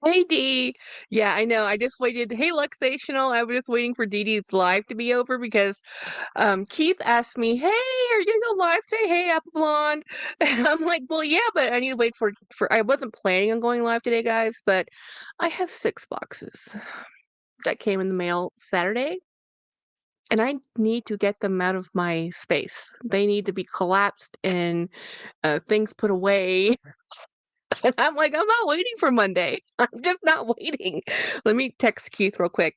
Hey Dee. Yeah, I know. I just waited. Hey, Luxational. I was just waiting for Dee Dee's live to be over because Keith asked me, "Hey, are you gonna go live today? Hey, Apple Blonde." And I'm like, "Well, yeah, but I need to wait for I wasn't planning on going live today, guys, but I have 6 boxes that came in the mail Saturday, and I need to get them out of my space. They need to be collapsed and things put away. And I'm like, I'm not waiting for Monday. I'm just not waiting. Let me text Keith real quick.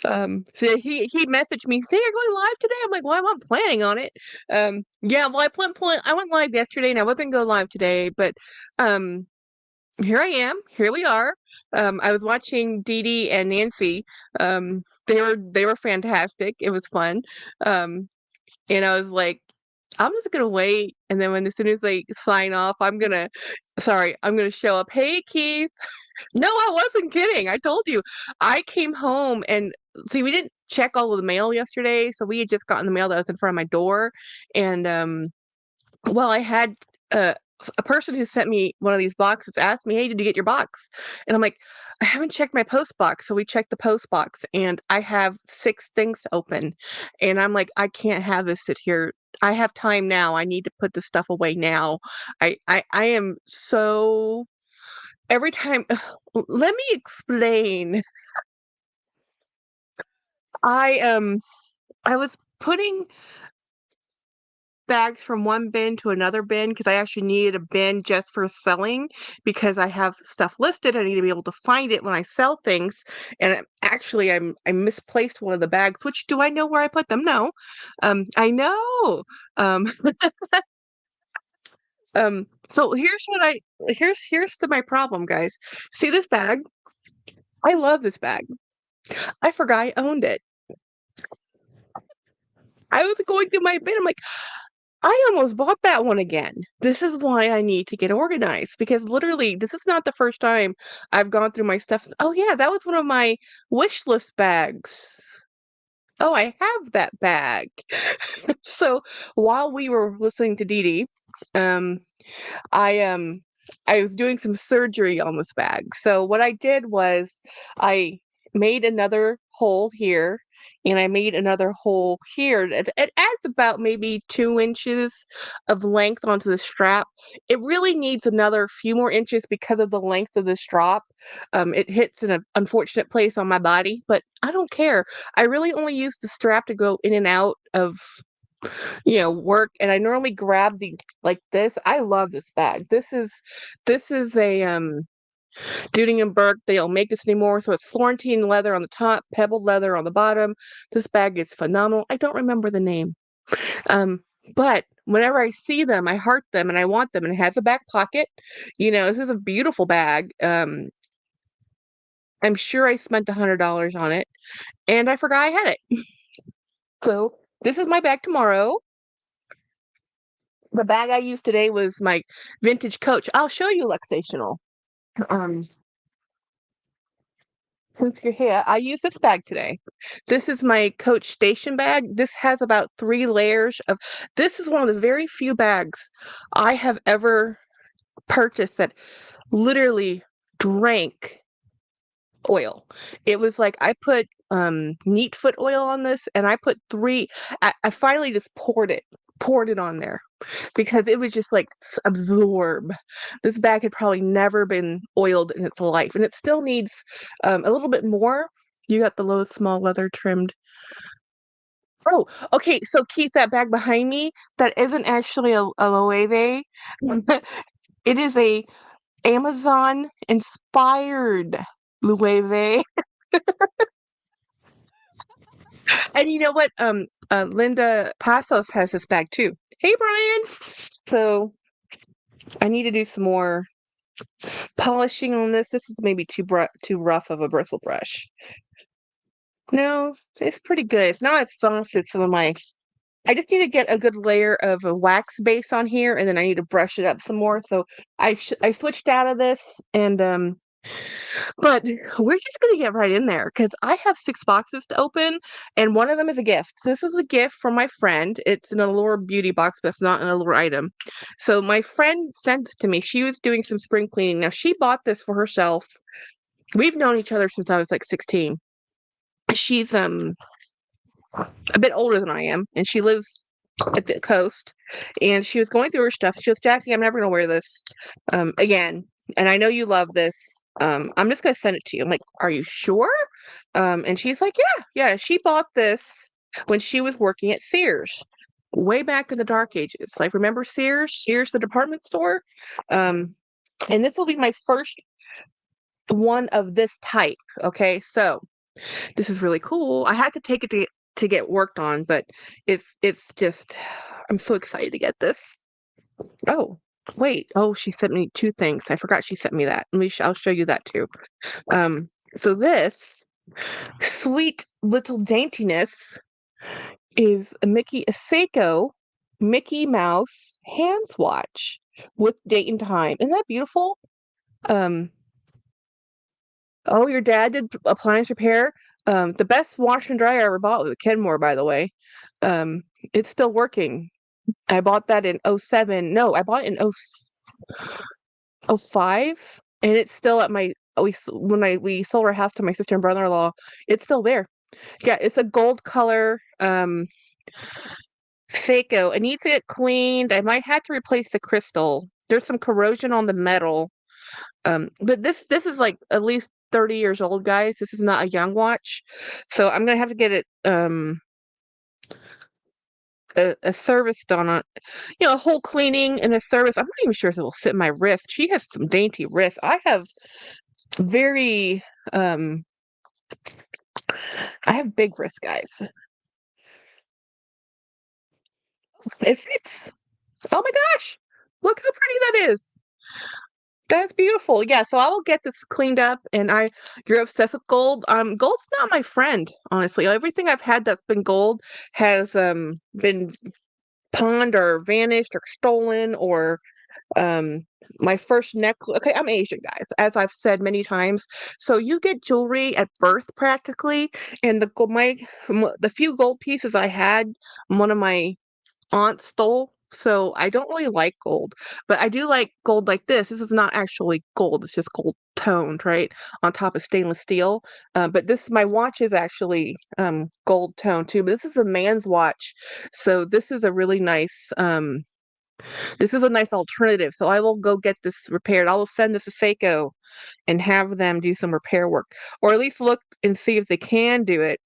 So he messaged me, "Say you're going live today." I'm like, "Well, I'm not planning on it." Yeah, well, I went live yesterday, and I wasn't going live today, but um, here I am. Here we are. I was watching Dee Dee and Nancy. They were fantastic. It was fun. Um, and I was like, I'm just gonna wait, and then when as soon as they sign off, I'm gonna show up. Hey, Keith. No, I wasn't kidding. I told you. I came home and see, we didn't check all of the mail yesterday, so we had just gotten the mail that was in front of my door, and well, I had uh, a person who sent me one of these boxes asked me, "Hey, did you get your box?" And I'm like, "I haven't checked my post box." So we checked the post box, and I have 6 things to open, and I'm like, "I can't have this sit here. I have time now. I need to put this stuff away now." I am so every time. Let me explain. I I was putting bags from one bin to another bin because I actually needed a bin just for selling because I have stuff listed. I need to be able to find it when I sell things. And actually, I misplaced one of the bags. Which do I know where I put them? No, I know. Um, so my problem, guys. See this bag? I love this bag. I forgot I owned it. I was going through my bin. I'm like, I almost bought that one again. This is why I need to get organized because literally, this is not the first time I've gone through my stuff. Oh, yeah, that was one of my wish list bags. Oh, I have that bag. So while we were listening to Dee Dee, um, I um I was doing some surgery on this bag. So what I did was I made another hole here and I made another hole here. It adds about maybe 2 inches of length onto the strap. It really needs another few more inches because of the length of the strap. It hits in an unfortunate place on my body, but I don't care. I really only use the strap to go in and out of work, and I normally grab the like this. I love this bag. This is a Duding and Burke. They don't make this anymore, so it's Florentine leather on the top, pebbled leather on the bottom. This bag is phenomenal. I don't remember the name. Um, but whenever I see them, I heart them and I want them. And it has a back pocket. This is a beautiful bag. I'm sure I spent $100 on it, and I forgot I had it. So this is my bag tomorrow. The bag I used today was my vintage Coach. I'll show you, Luxational. Um, since you're here, I use this bag today. This is my Coach station bag. This has about 3 layers of. This is one of the very few bags I have ever purchased that literally drank oil. It was like I put neat foot oil on this, and I put three. I finally just poured it on there because it was just like absorb. This bag had probably never been oiled in its life, and it still needs a little bit more. You got the low small leather trimmed. Oh, okay. So keep that bag behind me. That isn't actually a Loewe. It is a Amazon inspired Loewe. And you know what? Linda Passos has this bag too. Hey, Brian. So I need to do some more polishing on this. This is maybe too rough of a bristle brush. No, it's pretty good. It's not as soft as some of my. I just need to get a good layer of a wax base on here, and then I need to brush it up some more. So I switched out of this, and But we're just gonna get right in there because I have 6 boxes to open, and one of them is a gift. So this is a gift from my friend. It's an Allure beauty box, but it's not an Allure item. So my friend sent it to me. She was doing some spring cleaning. Now she bought this for herself. We've known each other since I was, like, 16. She's, a bit older than I am, and she lives at the coast, and she was going through her stuff. She goes, "Jackie, I'm never gonna wear this, again, and I know you love this. I'm just gonna send it to you." I'm like, "Are you sure?" And she's like, "Yeah, yeah." She bought this when she was working at Sears way back in the dark ages. Like, remember Sears? Sears, the department store? Um, and this will be my first one of this type, okay? So this is really cool. I had to take it to get worked on, but it's just I'm so excited to get this. Oh, wait. Oh, she sent me 2 things. I forgot she sent me that. I'll show you that too. So this sweet little daintiness is a Seiko Mickey Mouse hand swatch with date and time. Isn't that beautiful? Um, oh, your dad did appliance repair? The best washer and dryer I ever bought was a Kenmore, by the way. Um, it's still working. I bought that in '07. No, I bought it in '05, and it's still at my we sold our house to my sister and brother-in-law, it's still there. Yeah, it's a gold color, Seiko. It needs to get cleaned. I might have to replace the crystal. There's some corrosion on the metal. But this is like at least 30 years old, guys. This is not a young watch. So I'm gonna have to get it a service done on, a whole cleaning and a service. I'm not even sure if it'll fit my wrist. She has some dainty wrists. Very um I have big wrists, guys. It fits. Oh my gosh. Look how pretty that is. That's beautiful. Yeah, so I will get this cleaned up, and you're obsessed with gold. Gold's not my friend, honestly. Everything I've had that's been gold has been pawned or vanished or stolen or um my first necklace. Okay, I'm Asian, guys, as I've said many times. So you get jewelry at birth practically, and the few gold pieces I had, one of my aunt stole. So I don't really like gold, but I do like gold like this. This is not actually gold, it's just gold toned, right? On top of stainless steel. But my watch is actually gold toned too. But this is a man's watch. So this is a nice alternative. So I will go get this repaired. I will send this to Seiko and have them do some repair work, or at least look and see if they can do it.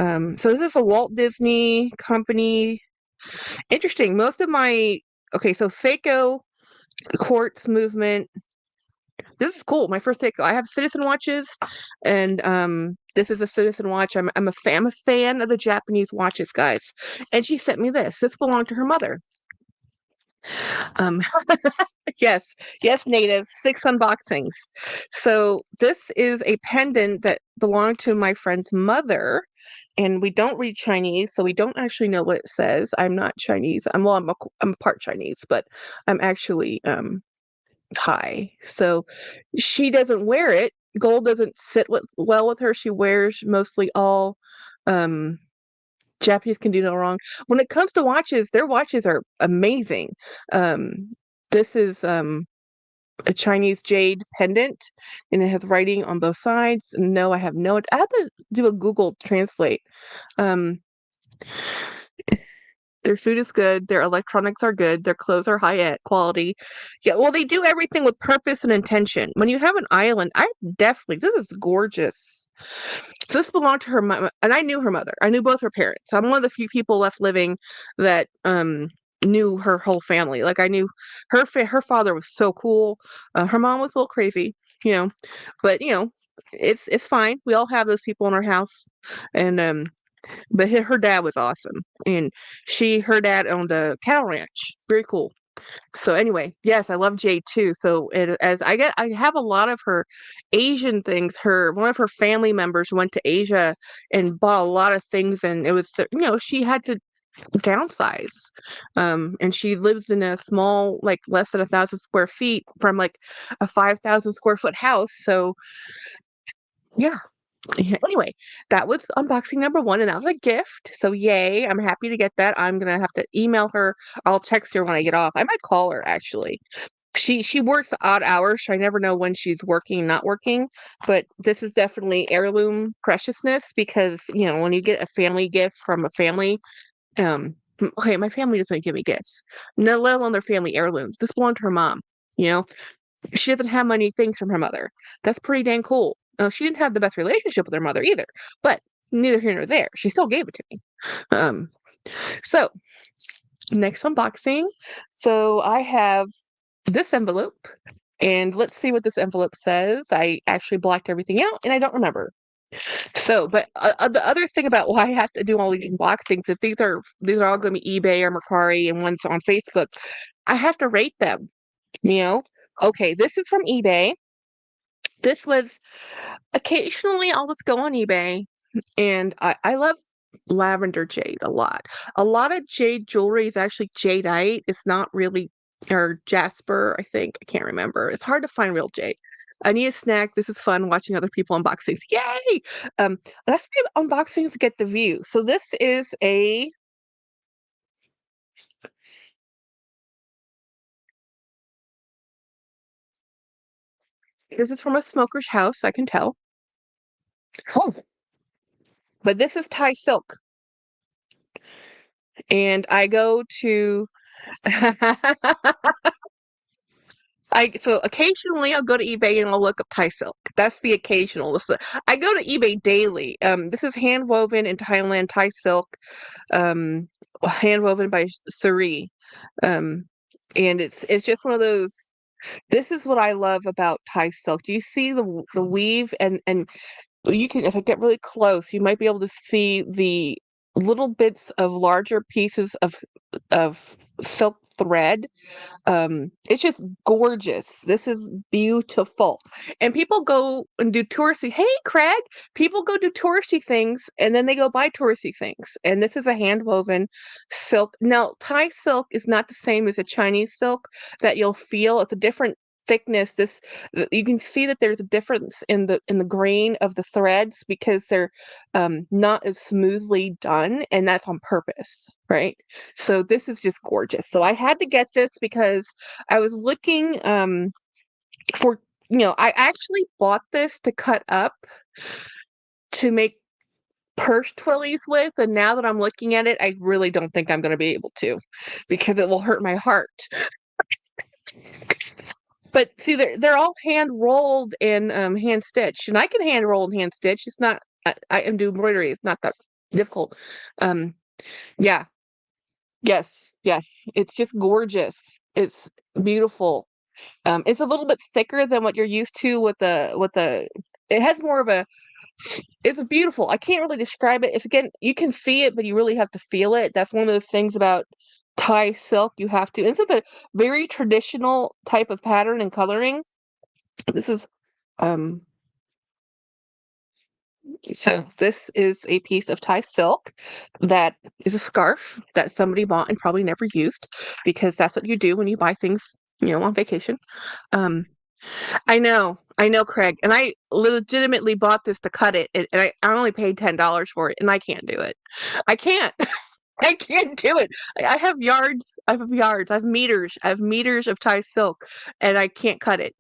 So this is a Walt Disney Company. Interesting. Okay, so Seiko quartz movement. This is cool. My first Seiko. I have Citizen watches, and this is a Citizen watch. I'm a fan of the Japanese watches, guys. And she sent me this. This belonged to her mother. Um, yes, yes, native 6 unboxings. So this is a pendant that belonged to my friend's mother, and we don't read Chinese, so we don't actually know what it says. I'm not Chinese. I'm part Chinese, but I'm actually Thai. So she doesn't wear it. Gold doesn't well with her. She wears mostly all um Japanese can do no wrong. When it comes to watches, their watches are amazing. Um, this is a Chinese jade pendant, and it has writing on both sides. No, I have to do a Google Translate. Um, their food is good. Their electronics are good. Their clothes are high end quality. Yeah, well, they do everything with purpose and intention. When you have an island, this is gorgeous. So this belonged to her mom, and I knew her mother. I knew both her parents. I'm one of the few people left living that knew her whole family. Like I knew her father was so cool. Her mom was a little crazy, you know, but it's fine. We all have those people in our house, and but her dad was awesome, and her dad owned a cattle ranch. Very cool. So anyway, yes, I love Jade too. So I have a lot of her Asian things. One of her family members went to Asia and bought a lot of things, and it was she had to downsize. And she lives in a small, like less than 1,000 square feet from like a 5,000 square foot house. So yeah. Yeah, anyway, that was unboxing number one, and that was a gift. So yay, I'm happy to get that. I'm gonna have to email her. I'll text her when I get off. I might call her actually. She works odd hours, so I never know when she's working, not working. But this is definitely heirloom preciousness because when you get a family gift from a family, okay, my family doesn't give me gifts, no, let alone their family heirlooms. This belonged to her mom. You know, she doesn't have many things from her mother. That's pretty dang cool. She didn't have the best relationship with her mother either, but neither here nor there. She still gave it to me. Um, so next unboxing. So I have this envelope, and let's see what this envelope says. I actually blacked everything out, and I don't remember. So, but the other thing about why I have to do all these unboxings, if these are all going to be eBay or Mercari and ones on Facebook, I have to rate them. You know, okay, this is from eBay. This was occasionally I'll just go on eBay and I love lavender jade a lot. A lot of jade jewelry is actually jadeite. It's not really or jasper, I think. I can't remember. It's hard to find real jade. I need a snack. This is fun watching other people unbox things. Yay! That's why unboxings get the view. So this is from a smoker's house, I can tell. Oh, but this is Thai silk. And I go to I so occasionally I'll go to eBay and I'll look up Thai silk. That's the occasional. I go to eBay daily. This is hand woven in Thailand Thai silk, hand woven by Suri, um, and it's just one of those. This is what I love about Thai silk. Do you see the weave and you can if I get really close, you might be able to see the little bits of larger pieces of silk thread. It's just gorgeous. This is beautiful. And people go and do touristy. Hey, Craig, people go do touristy things and then they go buy touristy things. And this is a hand woven silk. Now, Thai silk is not the same as a Chinese silk that you'll feel. It's a different thickness. You can see that there's a difference in the grain of the threads because they're not as smoothly done, and that's on purpose, right? So this is just gorgeous. So I had to get this because I was looking for I actually bought this to cut up to make purse twirlies with, and now that I'm looking at it, I really don't think I'm going to be able to because it will hurt my heart. But see, they're all hand rolled and hand stitched, and I can hand roll and hand stitch. It's not I am do embroidery. It's not that difficult. Um, yeah, yes, yes. It's just gorgeous. It's beautiful. It's a little bit thicker than what you're used to with the. It has more of a. It's beautiful. I can't really describe it. It's again, you can see it, but you really have to feel it. That's one of those things about Thai silk. You have to. And this is a very traditional type of pattern and coloring. This is um. So this is a piece of Thai silk that is a scarf that somebody bought and probably never used because that's what you do when you buy things, on vacation. Um, I know, Craig, and I legitimately bought this to cut it, and I only paid $10 for it, and I can't do it. I can't. I can't do it. I have yards. I have yards. I have meters. I have meters of Thai silk, and I can't cut it.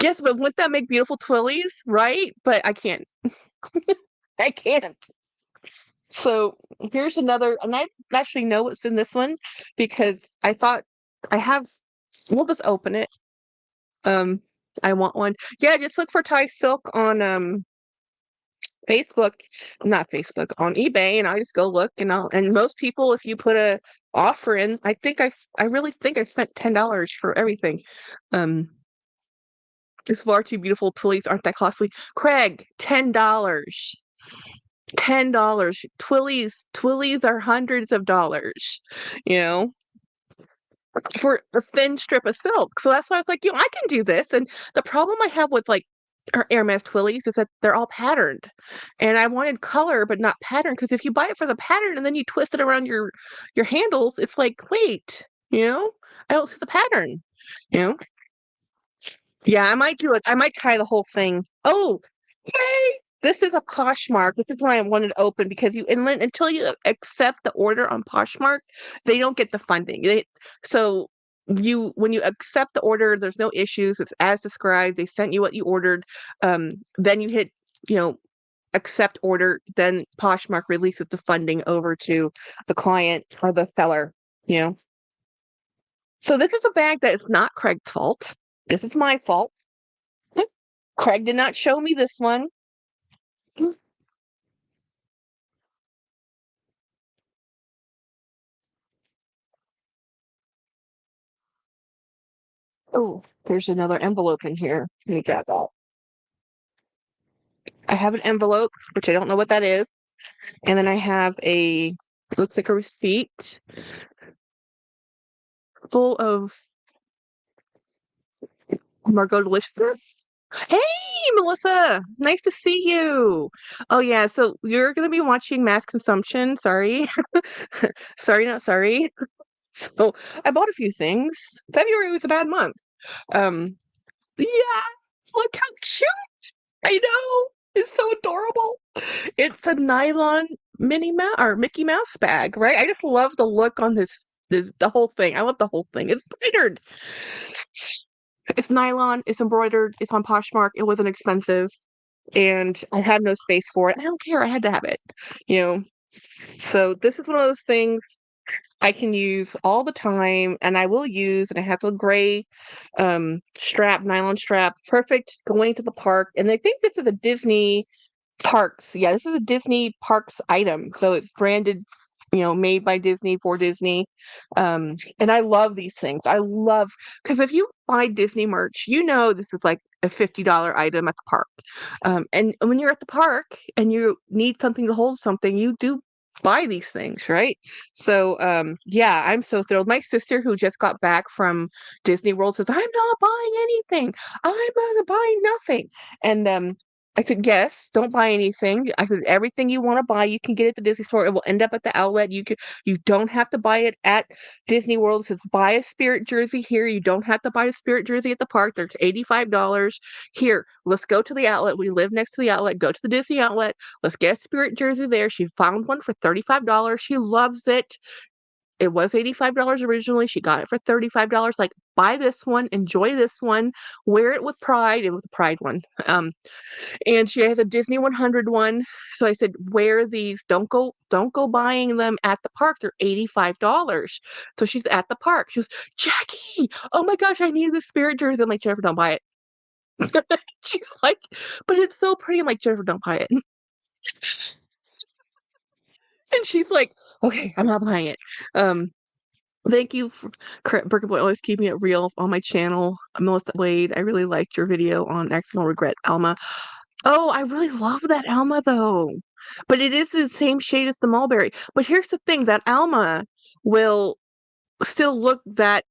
Yes, but wouldn't that make beautiful twillies, right? But I can't. I can't. So here's another, and I actually know what's in this one because I thought I have. We'll just open it. Um, I want one. Yeah, just look for Thai silk on Facebook, not Facebook, on eBay, and I just go look, and most people, if you put a offer in, I really think I spent $10 for everything. Um, this far too beautiful twillies aren't that costly. Craig, $10. $10. Twillies are hundreds of dollars, you know, for a thin strip of silk. So that's why I was like, I can do this. And the problem I have with like or Hermes Twillies is that they're all patterned. And I wanted color but not pattern because if you buy it for the pattern and then you twist it around your handles, it's like, wait, I don't see the pattern. You know? Yeah, I might do it. I might try the whole thing. Oh, hey, this is a Poshmark. This is why I wanted to open because until you accept the order on Poshmark, they don't get the funding. So when you accept the order, there's no issues. It's as described. They sent you what you ordered. Then you hit, you know, accept order. Then Poshmark releases the funding over to the client or the seller. You know. So this is a bag that is not Craig's fault. This is my fault. Craig did not show me this one. Oh, there's another envelope in here. Let me grab that. I have an envelope, which I don't know what that is. And then I have looks like a receipt full of Margot Delicious. Hey, Melissa. Nice to see you. Oh, yeah. So you're going to be watching Mass Consumption. Sorry. Sorry, not sorry. So I bought a few things. February was a bad month. Um, yeah. Look how cute. I know. It's so adorable. It's a nylon Minnie Mouse or Mickey Mouse bag, right? I just love the look on this the whole thing. I love the whole thing. It's embroidered. It's nylon, it's embroidered, it's on Poshmark. It wasn't expensive, and I had no space for it. I don't care. I had to have it. You know. So this is one of those things I can use all the time, and I will use, and I have the gray nylon strap, perfect going to the park. And I think this is a Disney Parks. Yeah, this is a Disney Parks item. So it's branded, made by Disney for Disney. And I love these things. I love because if you buy Disney merch, this is like a $50 item at the park. And when you're at the park and you need something to hold something, you do buy these things, right? So yeah, I'm so thrilled. My sister who just got back from Disney World says, I'm not buying anything. I'm not buying nothing. And I said, yes, don't buy anything. I said, everything you want to buy, you can get at the Disney store. It will end up at the outlet. You don't have to buy it at Disney World. It says, buy a Spirit jersey here. You don't have to buy a Spirit jersey at the park. There's $85. Here, let's go to the outlet. We live next to the outlet. Go to the Disney outlet. Let's get a Spirit jersey there. She found one for $35. She loves it. It was $85 originally. She got it for $35. Like, buy this one, enjoy this one, wear it with pride. It was a pride one. And she has a Disney 100 one. So I said, wear these. Don't go buying them at the park. They're $85. So she's at the park. She goes, Jackie, oh my gosh, I need this Spirit jersey. I'm like, Jennifer, don't buy it. She's like, but it's so pretty. I'm like, Jennifer, don't buy it. And she's like, okay, I'm not buying it. Um, Thank you for Burger Boy always keeping it real on my channel. Melissa Wade, I really liked your video on Accidental Regret Alma. Oh, I really love that Alma though. But it is the same shade as the mulberry. But here's the thing, that Alma will still look that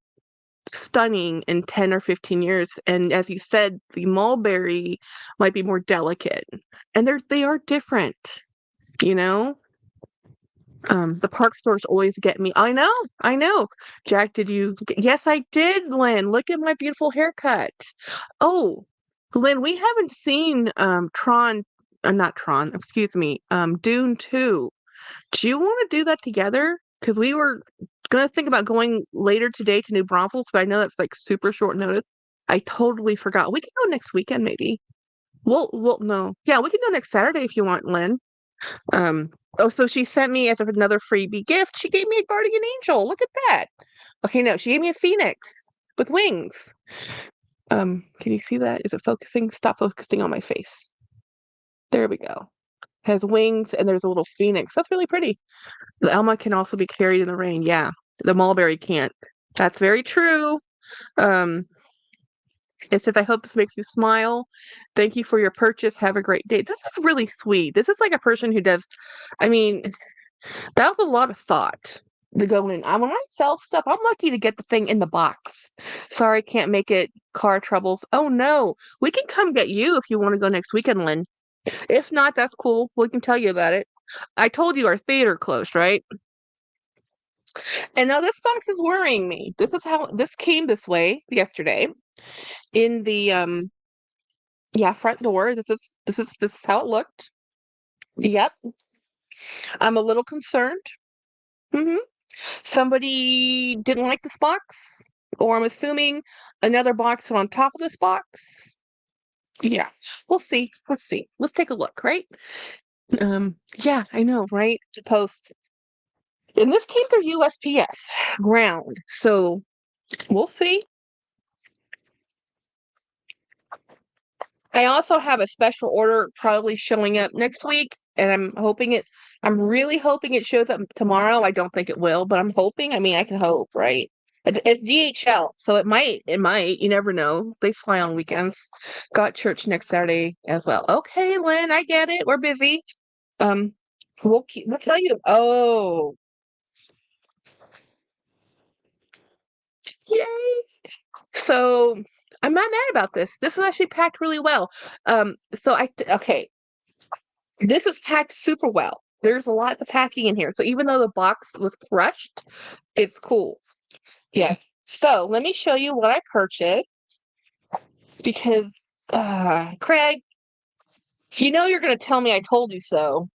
stunning in 10 or 15 years. And as you said, the mulberry might be more delicate. And they are different, you know? The park stores always get me. I know. Jack, yes, I did, Lynn. Look at my beautiful haircut. Oh, Lynn, we haven't seen not Tron, excuse me, Dune 2. Do you want to do that together? Because we were gonna think about going later today to New Braunfels, but I know that's like super short notice. I totally forgot. We can go next weekend, maybe. We'll no. Yeah, we can go next Saturday if you want, Lynn. Um, oh, so she sent me as another freebie gift. She gave me a guardian angel. Look at that. Okay, no, she gave me a phoenix with wings. Can you see that? Is it focusing? Stop focusing on my face. There we go. Has wings and there's a little phoenix. That's really pretty. The Elma can also be carried in the rain. Yeah, the mulberry can't. That's very true. Um, it says, I hope this makes you smile. Thank you for your purchase. Have a great day. This is really sweet. This is like a person who does, I mean, that was a lot of thought. to go in. When I sell stuff, I'm lucky to get the thing in the box. Sorry, can't make it. Car troubles. Oh no, we can come get you if you want to go next weekend, Lynn. If not, that's cool. We can tell you about it. I told you our theater closed, right? And now this box is worrying me. This is how this came this way yesterday in the yeah, front door. This is how it looked. Yep. I'm a little concerned. Hmm. Somebody didn't like this box, or I'm assuming another box on top of this box. Yeah. We'll see. Let's see. Let's take a look, right? Yeah, I know, right? To post. And this came through USPS ground. So we'll see. I also have a special order probably showing up next week, and I'm really hoping it shows up tomorrow. I don't think it will, but I'm hoping. I mean, I can hope, right? It's DHL, so it might. You never know. They fly on weekends. Got church next Saturday as well. Okay, Lynn, I get it. We're busy. Um, we'll tell you. Oh, yay! So I'm not mad about this. This is actually packed really well. Okay. This is packed super well. There's a lot of packing in here. So even though the box was crushed, it's cool. Yeah. So let me show you what I purchased because, Craig, you know you're going to tell me I told you so.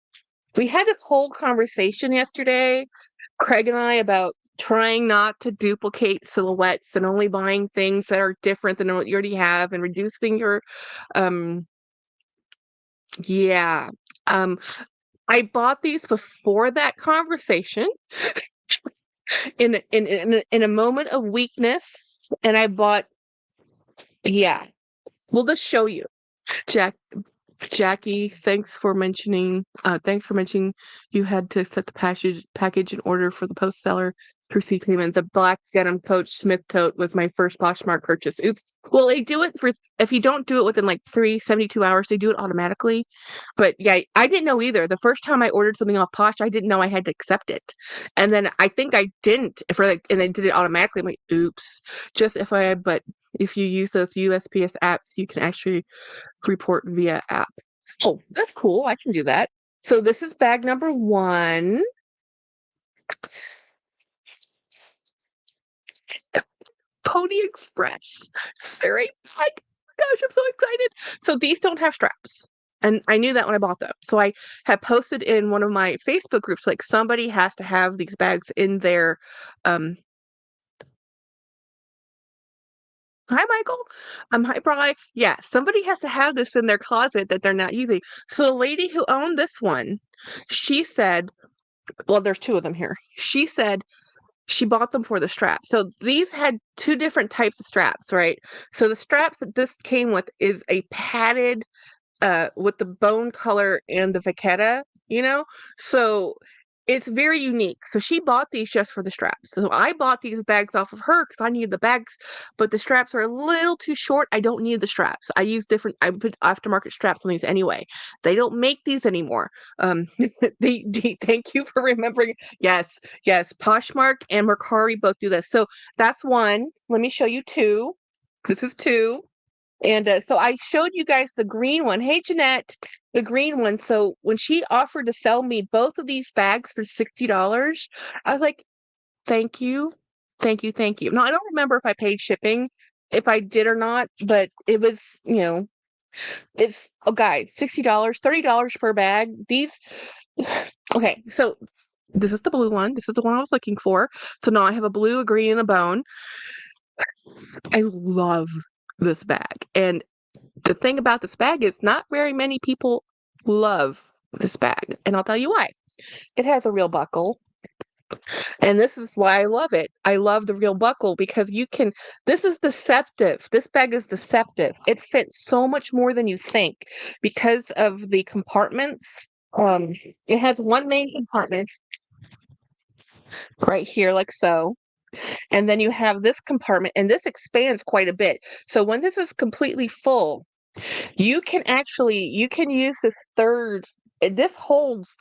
We had this whole conversation yesterday, Craig and I, about trying not to duplicate silhouettes and only buying things that are different than what you already have and reducing your, um, yeah. Um, I bought these before that conversation in a moment of weakness, and I bought. Yeah, we'll just show you, Jack. Jackie, thanks for mentioning you had to set the package in order for the post seller to receive payment. The black denim Coach Smith tote was my first Poshmark purchase. Oops. Well, they do it for if you don't do it within like 72 hours, they do it automatically. But yeah, I didn't know either. The first time I ordered something off Posh, I didn't know I had to accept it. And then I think I didn't for like and they did it automatically. I'm like, oops. Just but if you use those USPS apps, you can actually report via app. Oh, that's cool. I can do that. So this is bag number one. Pony Express. Sorry. Like, gosh, I'm so excited. So these don't have straps. And I knew that when I bought them. So I had posted in one of my Facebook groups, like somebody has to have these bags in their hi Michael. Hi Bri. Yeah, somebody has to have this in their closet that they're not using. So the lady who owned this one, she said, well, there's two of them here. She said she bought them for the straps. So these had two different types of straps, right? So the straps that this came with is a padded with the bone color and the vachetta, you know? So it's very unique. So she bought these just for the straps. So I bought these bags off of her because I need the bags, but the straps are a little too short. I don't need the straps. I put aftermarket straps on these anyway. They don't make these anymore. Thank you for remembering. Yes, yes. Poshmark and Mercari both do this. So that's one. Let me show you two. This is two. And so I showed you guys the green one. Hey, Jeanette, the green one. So when she offered to sell me both of these bags for $60, I was like, thank you. Thank you. Thank you. No, I don't remember if I paid shipping, if I did or not, but it was, oh, guys, $60, $30 per bag. Okay, so this is the blue one. This is the one I was looking for. So now I have a blue, a green, and a bone. I love this bag. And the thing about this bag is not very many people love this bag, and I'll tell you why. It has a real buckle, and this is why I love it. I love the real buckle because this is deceptive. This bag is deceptive. It fits so much more than you think because of the compartments. It has one main compartment right here, like so. And then you have this compartment, and this expands quite a bit. So when this is completely full, you can use this third. This holds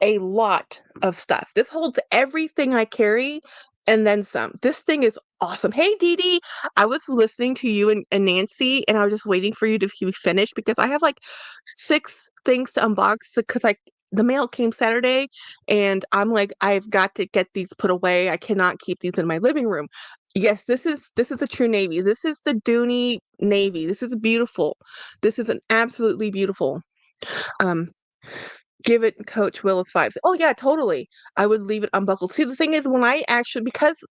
a lot of stuff. This holds everything I carry and then some. This thing is awesome. Hey, Dee Dee, I was listening to you and Nancy, and I was just waiting for you to be finished because I have like 6 things to unbox because the mail came Saturday, and I'm like, I've got to get these put away. I cannot keep these in my living room. Yes, this is a true navy. This is the Dooney navy. This is beautiful. This is an absolutely beautiful. Um, Give it Coach Willis vibes. Oh yeah, totally. I would leave it unbuckled. See, the thing is, when I actually because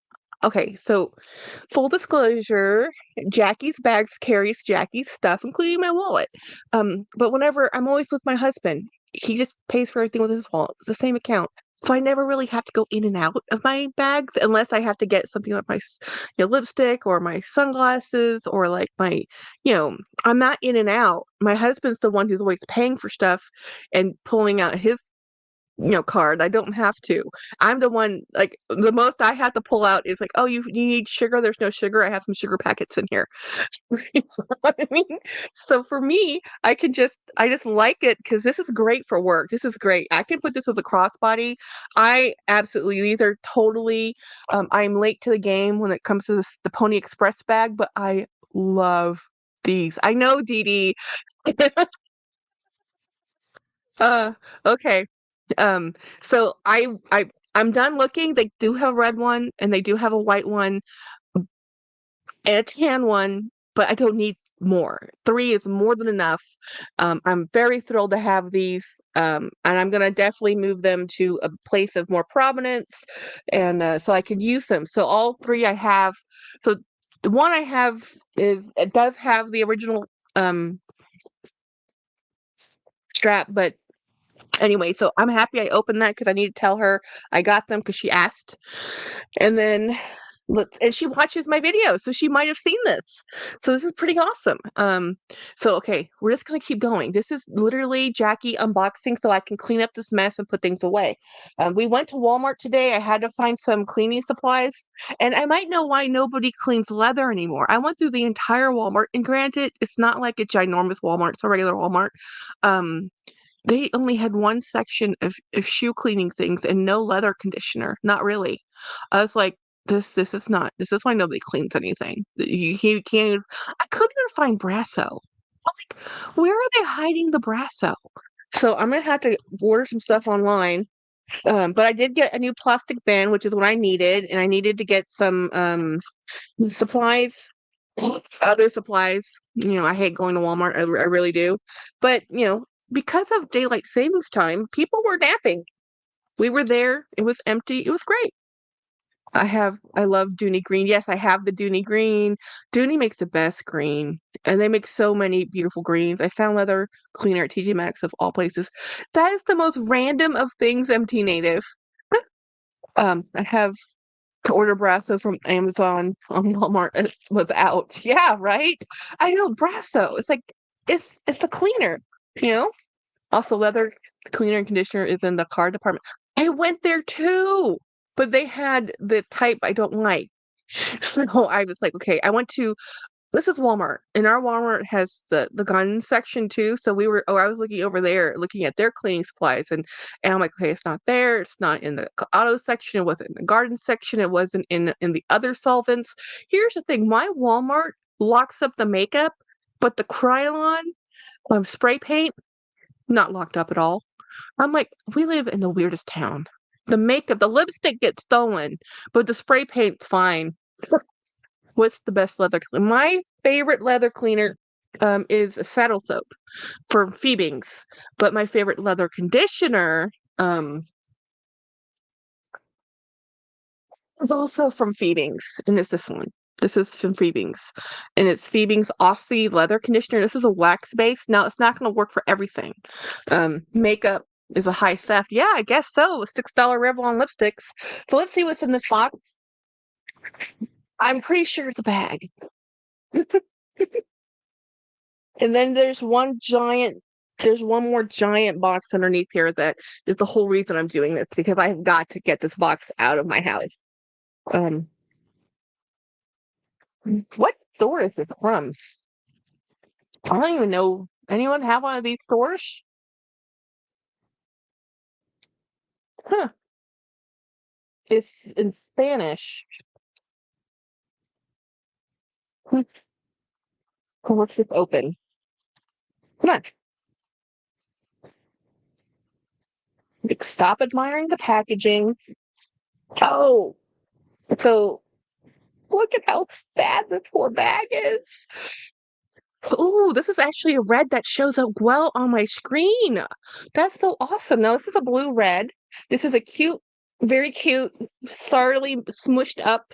okay, so full disclosure, Jackie's bags carries Jackie's stuff, including my wallet. But whenever I'm always with my husband, he just pays for everything with his wallet. It's the same account. So I never really have to go in and out of my bags unless I have to get something like lipstick or my sunglasses or like you know, I'm not in and out. My husband's the one who's always paying for stuff and pulling out his card. I don't have to. I'm the one, like, the most I have to pull out is like, oh, you need sugar? There's no sugar. I have some sugar packets in here. You know what I mean? So for me, I just like it because this is great for work. This is great. I can put this as a crossbody. These are totally, I'm late to the game when it comes to the Pony Express bag, but I love these. I know, Dee Dee. Uh, okay. Um, so I'm done looking. They do have a red one and they do have a white one and a tan one, but I don't need more. 3 is more than enough. I'm very thrilled to have these, and I'm gonna definitely move them to a place of more prominence, and so I can use them. So all 3 I have. So the one I have it does have the original strap, but anyway, so I'm happy I opened that because I need to tell her I got them because she asked. And then and she watches my videos, so she might have seen this. So this is pretty awesome. So okay, we're just gonna keep going. This is literally Jackie unboxing so I can clean up this mess and put things away. We went to Walmart today. I had to find some cleaning supplies, and I might know why nobody cleans leather anymore. I went through the entire Walmart, and granted, it's not like a ginormous Walmart, it's a regular Walmart. Um, they only had one section of shoe cleaning things and no leather conditioner. Not really. I was like, this is not this is why nobody cleans anything. You can't even I couldn't even find Brasso. I'm like, where are they hiding the Brasso? So I'm gonna have to order some stuff online. But I did get a new plastic band, which is what I needed, and I needed to get some supplies, other supplies. I hate going to Walmart. I really do. But, because of daylight savings time, people were napping. We were there. It was empty. It was great. I love Dooney green. Yes, I have the Dooney green. Dooney makes the best green, and they make so many beautiful greens. I found leather cleaner at TJ Maxx of all places. That is the most random of things, MT Native. I have to order Brasso from Amazon on Walmart was out. Yeah, right. I know Brasso. It's like it's a cleaner, you know. Also, leather cleaner and conditioner is in the car department. I went there too, but they had the type I don't like. So I was like, okay, I went to this is Walmart, and our Walmart has the gun section too. So I was looking over there, looking at their cleaning supplies, and I'm like, okay, it's not there. It's not in the auto section. It wasn't in the garden section. It wasn't in the other solvents. Here's the thing: my Walmart locks up the makeup, but the Krylon spray paint not locked up at all. I'm like, we live in the weirdest town. The makeup, the lipstick gets stolen, but the spray paint's fine. What's the best leather cleaner? My favorite leather cleaner is a saddle soap for Phoebing's, but my favorite leather conditioner is also from Phoebing's, and it's this one. This is from Phoebing's, and it's Phoebing's Aussie leather conditioner. This is a wax base. Now, it's not going to work for everything. Makeup is a high theft. Yeah, I guess so. $6 Revlon lipsticks. So let's see what's in this box. I'm pretty sure it's a bag. And then there's one more giant box underneath here that is the whole reason I'm doing this because I've got to get this box out of my house. Um, what store is this from? I don't even know. Anyone have one of these stores? Huh. It's in Spanish. Hmm. Oh, let's just open. Come on. Like, stop admiring the packaging. Oh, so look at how bad this poor bag is. Ooh, this is actually a red that shows up well on my screen. That's so awesome. Now, this is a blue red. This is a cute, very cute, slightly smushed up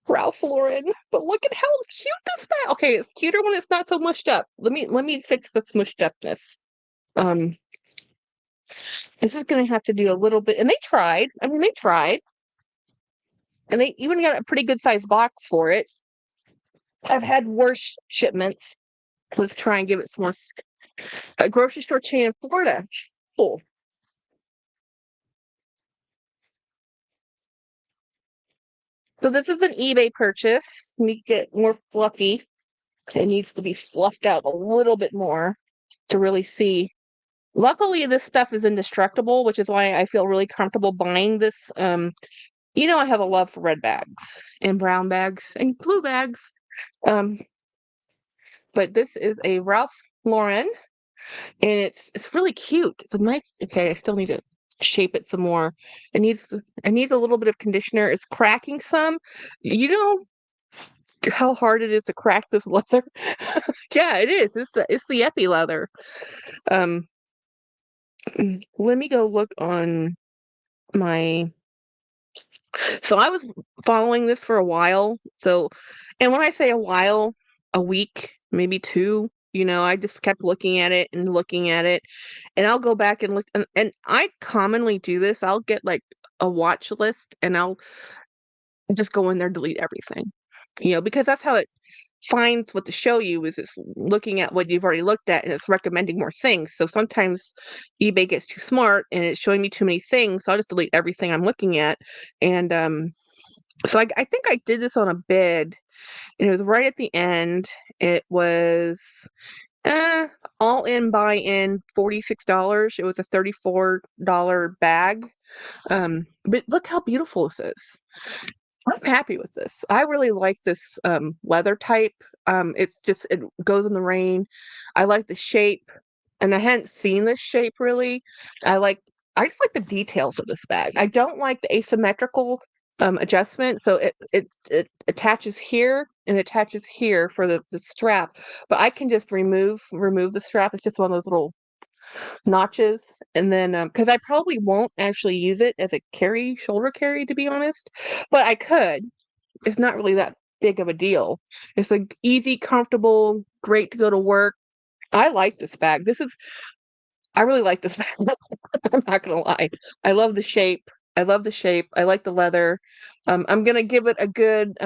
Ralph Lauren. But look at how cute this bag. Okay, it's cuter when it's not so mushed up. Let me fix the smushed upness. Um, this is gonna have to do a little bit, and they tried. I mean, they tried, and they even got a pretty good sized box for it. I've had worse shipments. Let's try and give it some more. A grocery store chain in Florida. Cool. So this is an eBay purchase. Let me get more fluffy. It needs to be fluffed out a little bit more to really see. Luckily, this stuff is indestructible, which is why I feel really comfortable buying this. I have a love for red bags and brown bags and blue bags. Um, but this is a Ralph Lauren, and it's really cute. It's a nice. Okay, I still need to shape it some more. It needs a little bit of conditioner. It's cracking some. You know how hard it is to crack this leather? Yeah, it is. It's the epi leather. Um, let me go look on my. So I was following this for a while. And when I say a while, a week, maybe two. I just kept looking at it and looking at it, and I'll go back and look. And I commonly do this. I'll get like a watch list, and I'll just go in there, delete everything. Because that's how it finds what to show you is it's looking at what you've already looked at and it's recommending more things. So sometimes eBay gets too smart and it's showing me too many things. So I'll just delete everything I'm looking at. And so I think I did this on a bid, and it was right at the end. It was all in buy in $46. It was a $34 bag. But look how beautiful this is. I'm happy with this. I really like this leather type. It goes in the rain. I like the shape, and I hadn't seen this shape really. I like I just like the details of this bag. I don't like the asymmetrical adjustment. So it attaches here and attaches here for the strap, but I can just remove the strap. It's just one of those little notches, and then because I probably won't actually use it as a shoulder carry, to be honest, but I could. It's not really that big of a deal. It's like easy, comfortable, great to go to work. I like this bag. I really like this bag. I'm not gonna lie. I love the shape. I love the shape. I like the leather. I'm gonna give it a good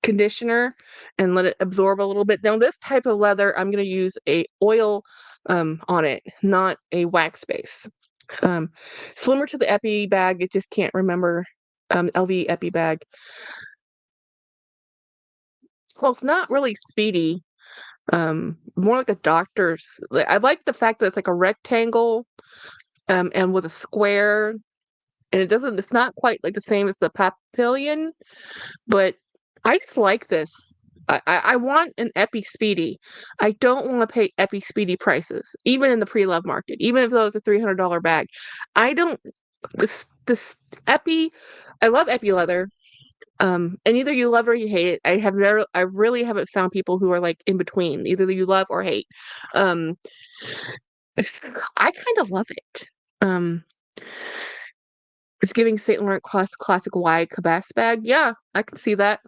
conditioner and let it absorb a little bit. Now, this type of leather, I'm gonna use a oil on it, not a wax base. Um, Similar to the Epi bag, it just can't remember LV Epi bag. Well, it's not really Speedy. More like a doctor's. I like the fact that it's like a rectangle, and with a square, and it's not quite like the same as the Papillion, but I just like this. I want an Epi Speedy. I don't want to pay Epi Speedy prices, even in the pre-love market, even if it was a $300 bag. I don't. This Epi, I love Epi leather. And either you love or you hate it. I really haven't found people who are like in between. Either you love or hate. Um, I kind of love it. Um, it's giving Saint Laurent classic wide cabas bag. Yeah, I can see that.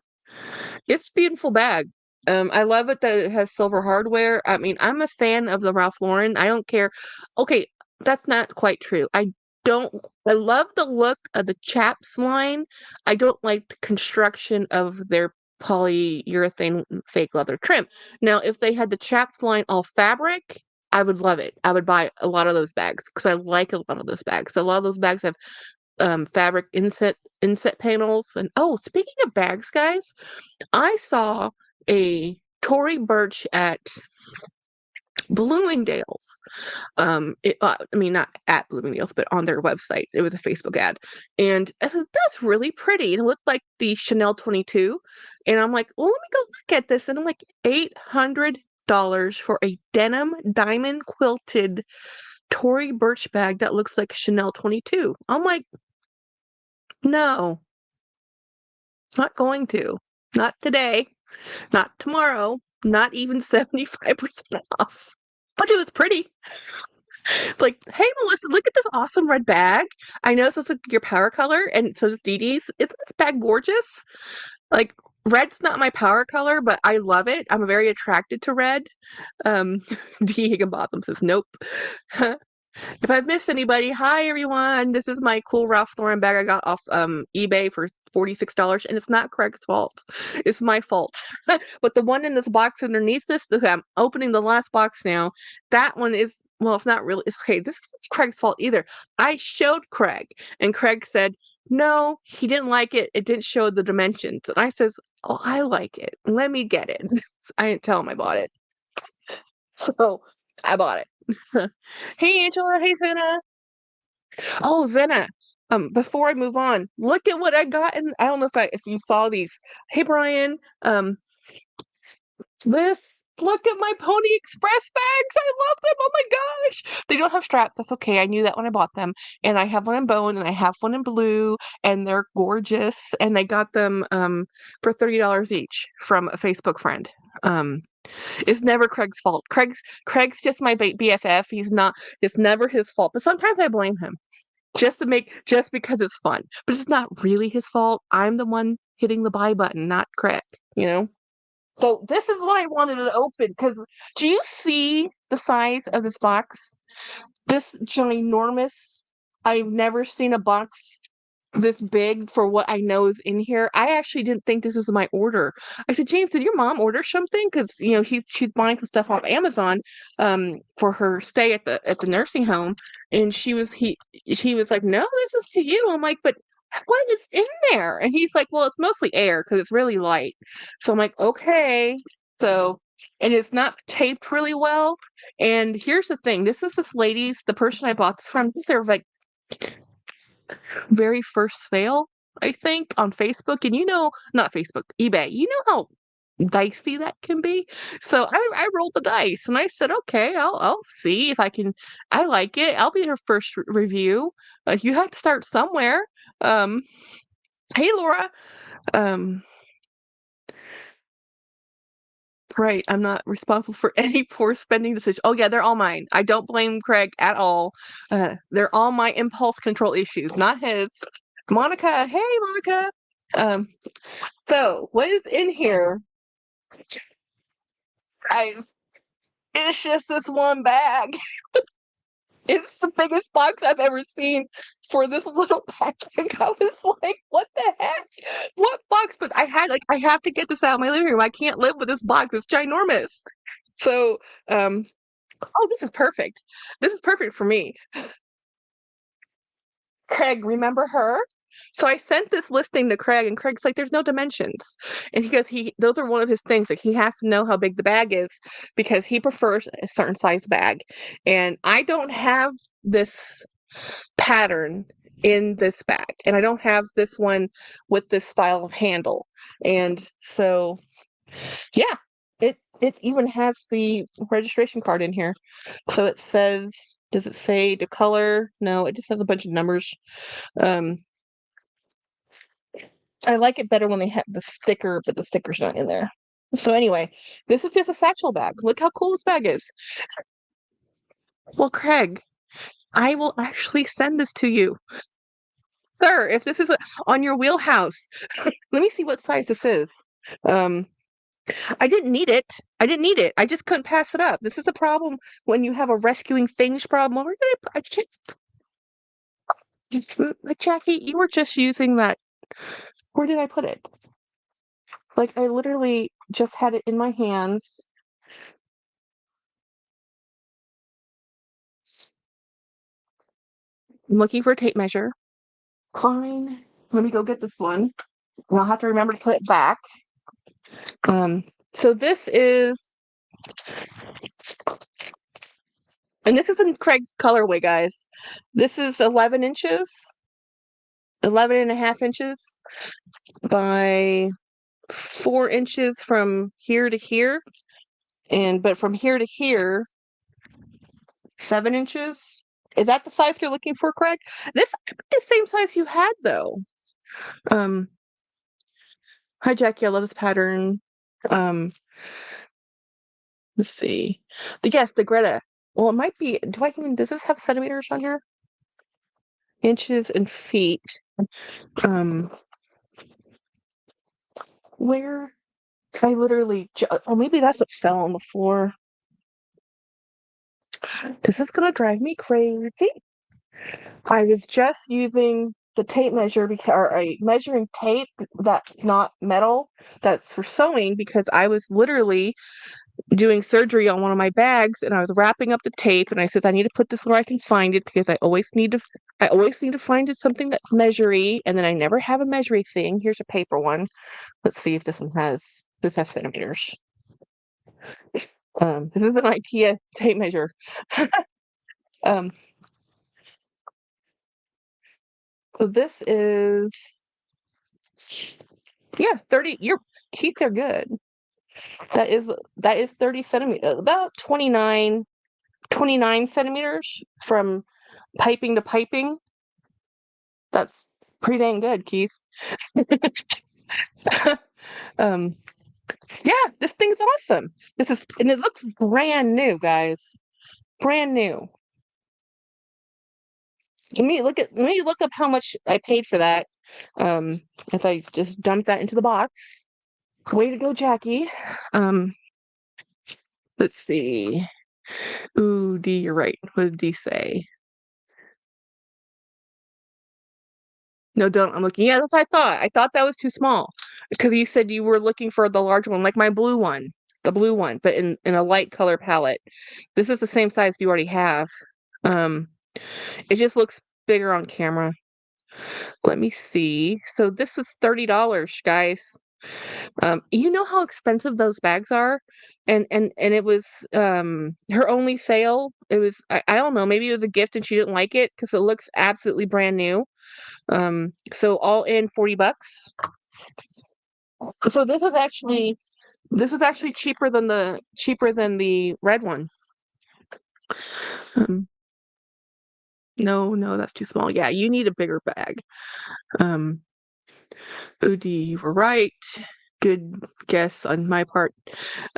It's a beautiful bag. I love it that it has silver hardware. I mean, I'm a fan of the Ralph Lauren. I don't care. Okay, that's not quite true. Don't. I love the look of the chaps line. I don't like the construction of their polyurethane fake leather trim. Now, if they had the chaps line all fabric, I would love it. I would buy a lot of those bags because I like a lot of those bags. A lot of those bags have fabric inset panels. And oh, speaking of bags, guys, I saw a Tory Burch at Bloomingdale's. I mean, not at Bloomingdale's, but on their website. It was a Facebook ad. And I said, that's really pretty. And it looked like the Chanel 22. And I'm like, well, let me go look at this. And I'm like, $800 for a denim diamond quilted Tory Burch bag that looks like Chanel 22. I'm like, no, not going to. Not today. Not tomorrow. Not even 75% off. But it was pretty. It's like, hey, Melissa, look at this awesome red bag. I know this is like your power color, and so does Dee Dee's. Isn't this bag gorgeous? Like, red's not my power color, but I love it. I'm very attracted to red. Dee Higginbotham says, nope. If I've missed anybody, hi everyone. This is my cool Ralph Lauren bag I got off eBay for $46, and it's not Craig's fault. It's my fault. But the one in this box underneath this, okay, I'm opening the last box now. That one is, well, it's not really, it's okay. This is Craig's fault either. I showed Craig, and Craig said, no, he didn't like it. It didn't show the dimensions. And I says, oh, I like it. Let me get it. I didn't tell him I bought it. So I bought it. Hey Angela, hey Zena. Oh, Zena. Before I move on, look at what I got, and I don't know if you saw these. Hey Brian, this look at my Pony Express bags. I love them. Oh my gosh. They don't have straps. That's okay. I knew that when I bought them. And I have one in bone and I have one in blue, and they're gorgeous. And I got them for $30 each from a Facebook friend. It's never Craig's fault. Craig's just my BFF. He's not. It's never his fault. But sometimes I blame him just because it's fun. But it's not really his fault. I'm the one hitting the buy button, not Craig. You know. So this is what I wanted to open because do you see the size of this box? This ginormous. I've never seen a box this big for what I know is in here. I actually didn't think this was my order. I said, James, did your mom order something? Because she's buying some stuff off Amazon for her stay at the nursing home. And she was like, no, this is to you. I'm like, but what is in there? And he's like, well, it's mostly air because it's really light. So I'm like, okay. So and it's not taped really well. And here's the thing. This lady's the person I bought this from. These are like very first sale, I think, on Facebook. And not Facebook, eBay. You know how dicey that can be. So I rolled the dice and I said, okay, I'll see if I can. I like it. I'll be her first review. You have to start somewhere. Um, hey Laura. Um, right. I'm not responsible for any poor spending decision. Oh yeah, they're all mine. I don't blame Craig at all. They're all my impulse control issues, not his. Monica, hey Monica. Um, so what is in here, guys? It's just this one bag. It's the biggest box I've ever seen for this little package. I was like, what the heck? What box? But I have to get this out of my living room. I can't live with this box. It's ginormous. So, oh, this is perfect. This is perfect for me. Craig, remember her? So I sent this listing to Craig, and Craig's like, "There's no dimensions," and he goes, those are one of his things. Like he has to know how big the bag is because he prefers a certain size bag, and I don't have this pattern in this bag, and I don't have this one with this style of handle, and so yeah, it even has the registration card in here. So it says, does it say the color? No, it just has a bunch of numbers. Um, I like it better when they have the sticker, but the sticker's not in there. So anyway, this is just a satchel bag. Look how cool this bag is. Well, Craig, I will actually send this to you. Sir, if this is on your wheelhouse, let me see what size this is. Um, I didn't need it. I didn't need it. I just couldn't pass it up. This is a problem when you have a rescuing things problem. Where did I Jackie, you were just using that. Where did I put it? Like I literally just had it in my hands. I'm looking for a tape measure. Fine. Let me go get this one. And I'll have to remember to put it back. So this is And this is in Craig's colorway, guys. This is 11 inches, 11 and a half inches by 4 inches from here to here. But from here to here, 7 inches. Is that the size you're looking for, Craig? This is the same size you had though. Um, Hi Jackie, I love this pattern. Um, let's see. Yes, the Greta. Well, it might be. Does this have centimeters on here? Inches and feet. Um, where? I literally. Oh, maybe that's what fell on the floor. This is gonna drive me crazy. I was just using the tape measure or a measuring tape that's not metal, that's for sewing, because I was literally doing surgery on one of my bags and I was wrapping up the tape and I said I need to put this where I can find it because I always need to find it something that's measury, and then I never have a measury thing. Here's a paper one. Let's see if this has centimeters. This is an IKEA tape measure. um so this is, yeah, 30. Your teeth are good. That is 30 centimeters, about 29 centimeters from piping to piping. That's pretty dang good, Keith. um, yeah, this thing's awesome. And it looks brand new, guys. Brand new. Let me look up how much I paid for that. If I just dump that into the box. Way to go, Jackie. Um, let's see. Ooh, D, you're right. What did D say? No, don't. I'm looking. Yeah, that's what I thought. I thought that was too small because you said you were looking for the large one, like my blue one, the blue one, but in a light color palette. This is the same size you already have. Um, it just looks bigger on camera. Let me see. So this was $30, guys. You know how expensive those bags are, and it was her only sale. It was I don't know, maybe it was a gift and she didn't like it because it looks absolutely brand new. So all in $40. So this was actually cheaper than the red one. Um, no, no, that's too small. Yeah, you need a bigger bag. Um, Udi, you were right. Good guess on my part.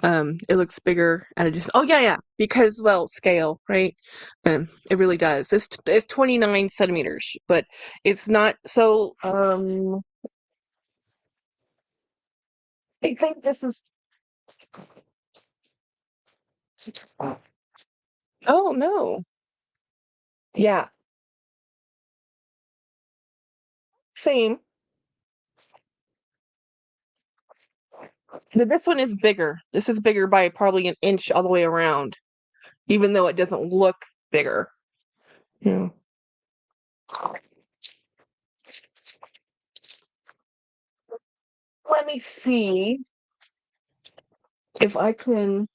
It looks bigger at a distance. Oh yeah, yeah, because well, scale, right? It really does. It's 29 centimeters, but it's not so. I think this is. Oh no. Yeah, same. This one is bigger. This is bigger by probably an inch all the way around, even though it doesn't look bigger. Yeah. Let me see if I can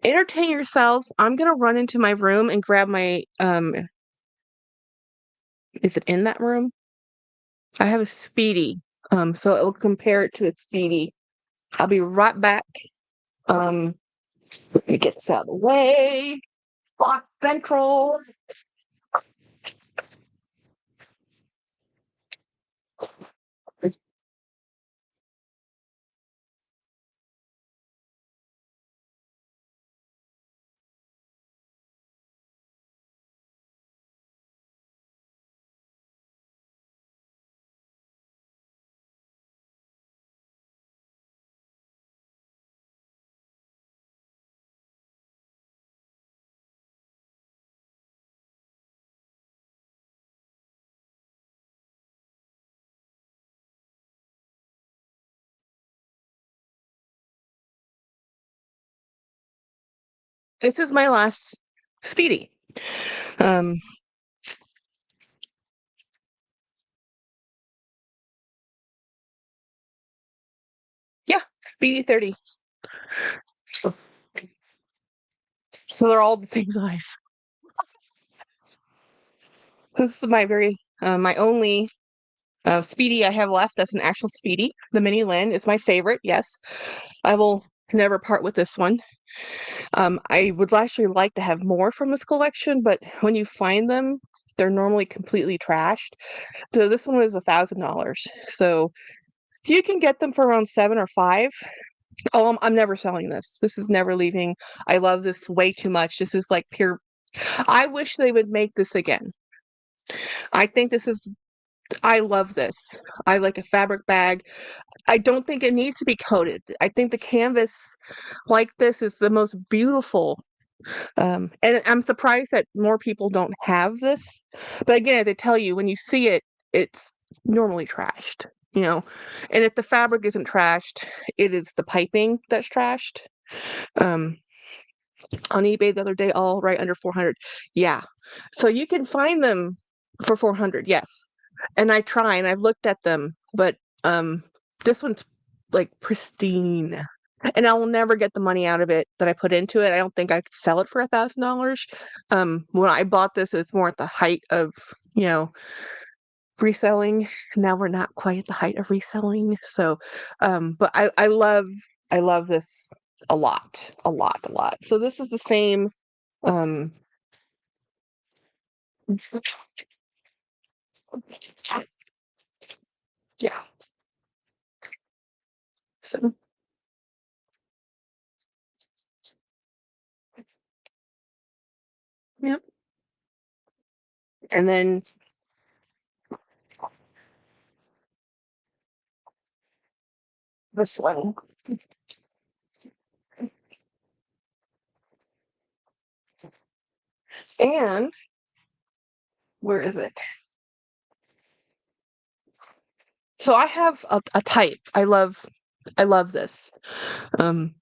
entertain yourselves. I'm gonna run into my room and grab my is it in that room? I have a Speedy. So it'll compare it to a Speedy. I'll be right back. Um, let me get this out of the way. Box Central. This is my last Speedy. Um, yeah, Speedy 30. So they're all the same size. This is my only Speedy I have left. That's an actual Speedy. The Mini Lin is my favorite. Yes, I will never part with this one. I would actually like to have more from this collection, but when you find them, they're normally completely trashed. So this one was $1,000. So you can get them for around 7 or 5. Oh, I'm never selling this. This is never leaving. I love this way too much. This is like pure. I wish they would make this again. I think this is. I love this. I like a fabric bag. I don't think it needs to be coated. I think the canvas like this is the most beautiful. And I'm surprised that more people don't have this. But again, they tell you when you see it, it's normally trashed, you know. And if the fabric isn't trashed, it is the piping that's trashed. Um, on eBay the other day, all right under 400. Yeah. So you can find them for 400, yes. And I try and I've looked at them, but this one's like pristine. And I will never get the money out of it that I put into it. I don't think I could sell it for $1,000. When I bought this, it was more at the height of, you know, reselling. Now we're not quite at the height of reselling. So, but I love this a lot, a lot, a lot. So this is the same. Um, yeah. So, yep. And then this one. And where is it? So I have a type. I love this. Um,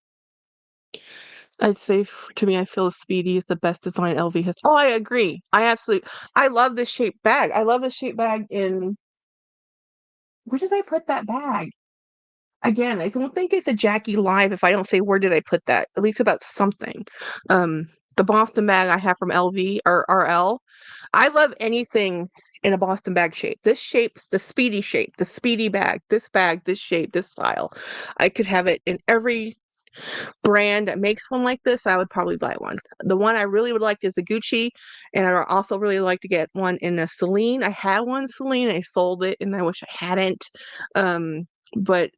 I'd say to me, I feel Speedy is the best design LV has. Oh, I agree. I love this shaped bag. I love this shaped bag in, where did I put that bag? Again, I don't think it's a Jackie Live if I don't say where did I put that, at least about something. Um, the Boston bag I have from LV or RL. I love anything in a Boston bag shape. This shape's the Speedy shape, the Speedy bag, this shape, this style. I could have it in every brand that makes one like this. I would probably buy one. The one I really would like is the Gucci, and I also really like to get one in a Celine. I had one Celine, I sold it, and I wish I hadn't. But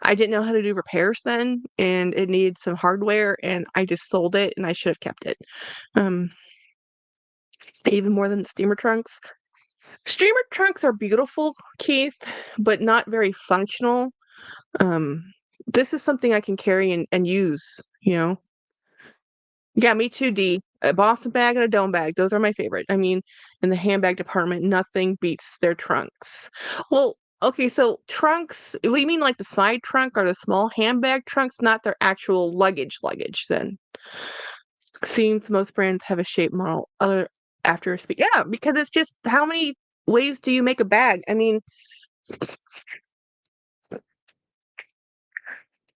I didn't know how to do repairs then, and it needed some hardware, and I just sold it, and I should have kept it. Um, even more than the steamer trunks. Steamer trunks are beautiful, Keith, but not very functional. Um, this is something I can carry and use, you know. Yeah, me too, D. A Boston bag and a dome bag. Those are my favorite. I mean, in the handbag department, nothing beats their trunks. Well, okay, so trunks, we mean like the side trunk or the small handbag trunks, not their actual luggage then. Seems most brands have a shape model other after a speed. Yeah, because it's just how many ways do you make a bag? I mean,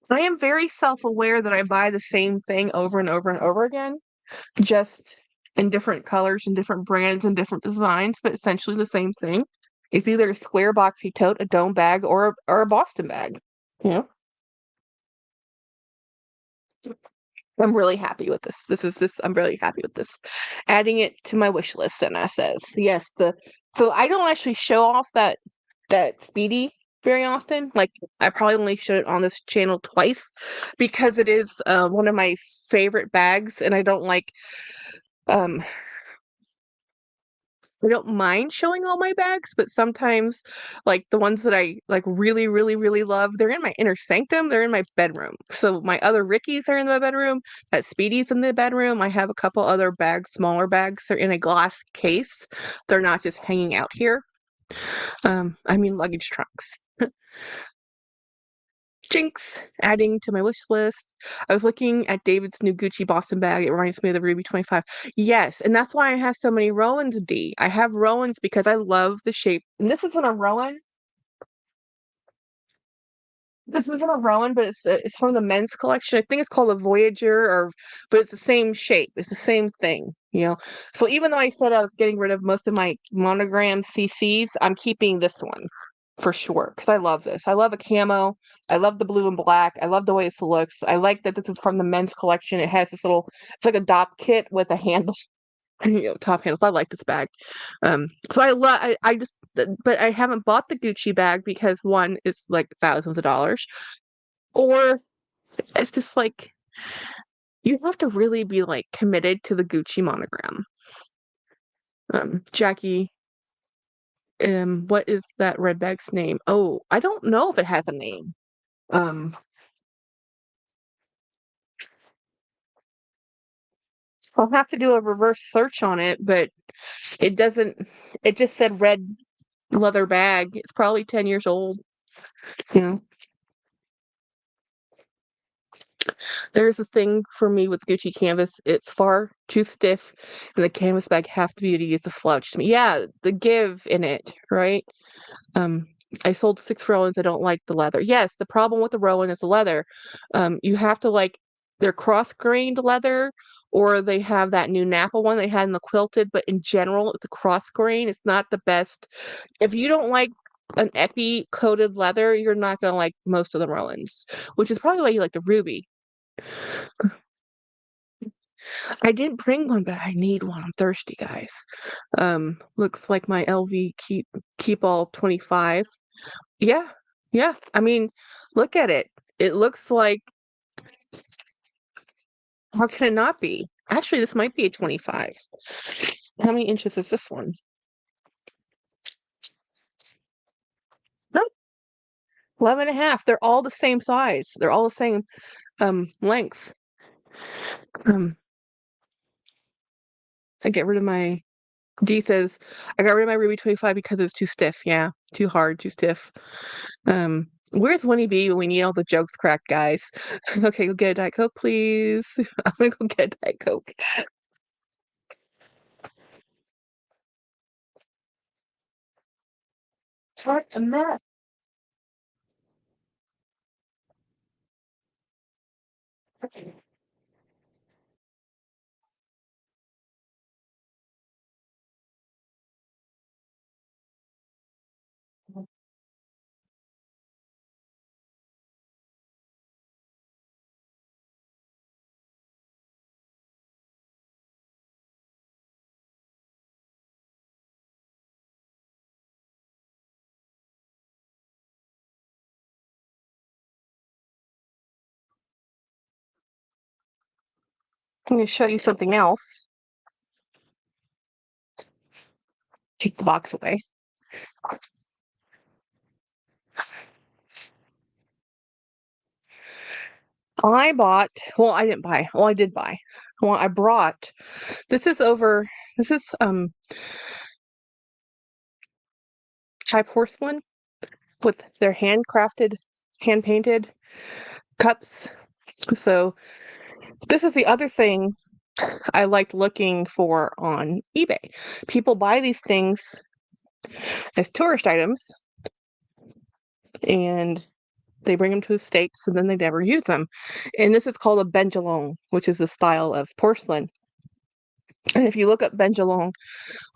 I am very self-aware that I buy the same thing over and over and over again, just in different colors and different brands and different designs, but essentially the same thing. It's either a square boxy tote, a dome bag, or a Boston bag. You know, I'm really happy with this. I'm really happy with this. Adding it to my wish list, Senna says. Yes, the so I don't actually show off that Speedy very often. Like I probably only showed it on this channel twice because it is one of my favorite bags, and um I don't mind showing all my bags, but sometimes, like the ones that I like really, really, really love, they're in my inner sanctum. They're in my bedroom. So my other Rickies are in the bedroom. That Speedy's in the bedroom. I have a couple other bags, smaller bags. They're in a glass case. They're not just hanging out here. I mean luggage trunks. Jinx, adding to my wish list. I was looking at David's new Gucci Boston bag. It reminds me of the Ruby 25. Yes, and that's why I have so many Rowans, D. I have Rowans because I love the shape. And this isn't a Rowan. This isn't a Rowan, but it's from the men's collection. I think it's called a Voyager, or but it's the same shape. It's the same thing, you know. So even though I said I was getting rid of most of my monogram CCs, I'm keeping this one for sure because I love this. I love a camo. I love the blue and black. I love the way it looks. I like that this is from the men's collection. It has this little, it's like a dop kit with a handle, top handles. I like this bag. So I love. I just, but I haven't bought the Gucci bag because one is like thousands of dollars, or it's just like you have to really be like committed to the Gucci monogram. Jackie, what is that red bag's name? Oh, I don't know if it has a name. Um, I'll have to do a reverse search on it, but it doesn't. It just said red leather bag. It's probably 10 years old. You know, there's a thing for me with Gucci canvas. It's far too stiff, and the canvas bag have to be used to slouch to me. Yeah, the give in it, right? Um, I sold 6 Rowans. I don't like the leather. Yes, the problem with the Rowan is the leather. You have to like they're cross-grained leather, or they have that new Napa one they had in the quilted. But in general, it's a cross grain. It's not the best. If you don't like an epi coated leather, you're not gonna like most of the Rowans, which is probably why you like the ruby. I didn't bring one, but I need one. I'm thirsty, guys. Looks like my LV keep all 25. Yeah, yeah. I mean, look at it. It looks like, how can it not be? Actually, this might be a 25. How many inches is this one? No, 11 and a half. They're all the same size. They're all the same length. Um, I get rid of my D says I got rid of my Ruby 25 because it was too stiff. Yeah, too hard, too stiff. Where's Winnie B when we need all the jokes cracked, guys? Okay, go get a Diet Coke, please. I'm gonna go get a Diet Coke. What a mess. I'm gonna show you something else. Take the box away. I bought, well, I didn't buy. Well, I did buy. Well, I brought. This is over. This is Thai porcelain with their handcrafted, hand painted cups. So this is the other thing I liked looking for on eBay. People buy these things as tourist items and they bring them to the States and then they never use them. And this is called a benjalong, which is a style of porcelain. And if you look up benjalong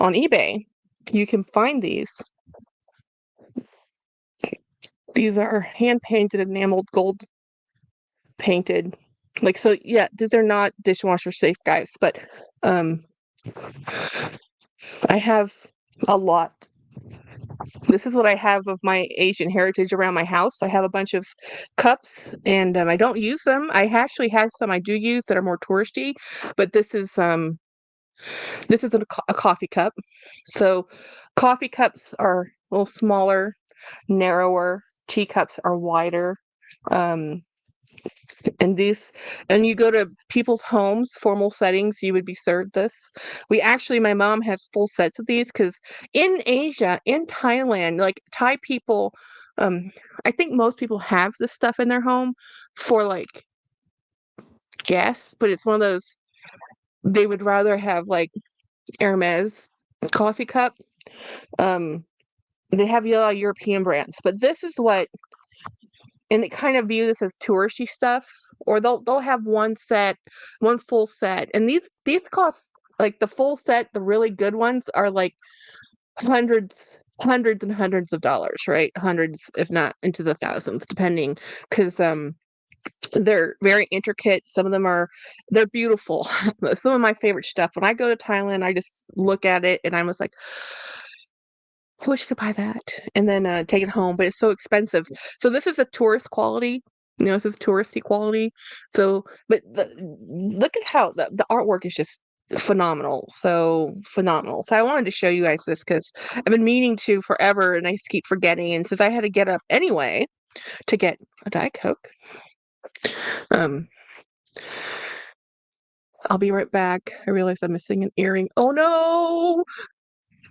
on eBay, you can find these. These are hand painted, enameled, gold painted. Like, so yeah, these are not dishwasher safe, guys, but um I have a lot. This is what I have of my Asian heritage around my house. I have a bunch of cups, and I don't use them. I actually have some I do use that are more touristy, but this is a coffee cup. So coffee cups are a little smaller, narrower. Teacups are wider. Um, and these, and you go to people's homes, formal settings, you would be served this. We actually, my mom has full sets of these because in Asia, in Thailand, like Thai people, um, I think most people have this stuff in their home for like guests, but it's one of those they would rather have like Hermes coffee cup. Um, they have a lot of European brands, but this is what and they kind of view this as touristy stuff, or they'll have one set, one full set, and these cost like the full set, the really good ones are like hundreds and hundreds of dollars, right? Hundreds, if not into the thousands, depending, because they're very intricate. Some of them they're beautiful. Some of my favorite stuff. When I go to Thailand, I just look at it and I'm just like, I wish I could buy that and then take it home, but it's so expensive. So this is a tourist quality. This is touristy quality. So, but look at how the artwork is just phenomenal. So phenomenal. So I wanted to show you guys this because I've been meaning to forever and I keep forgetting. And since I had to get up anyway to get a Diet Coke, um, I'll be right back. I realize I'm missing an earring. Oh no,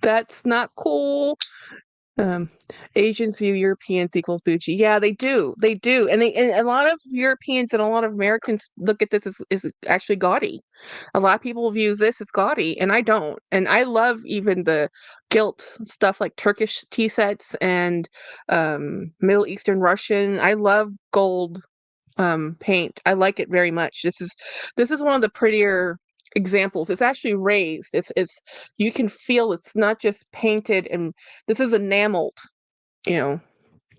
that's not cool. Um, Asians view Europeans equals bougie. Yeah, they do. They do. And a lot of Europeans and a lot of Americans look at this as actually gaudy. A lot of people view this as gaudy, and I don't. And I love even the gilt stuff like Turkish tea sets and Middle Eastern Russian. I love gold paint. I like it very much. This is one of the prettier examples. It's actually raised. It's you can feel it's not just painted, and this is enameled, you know,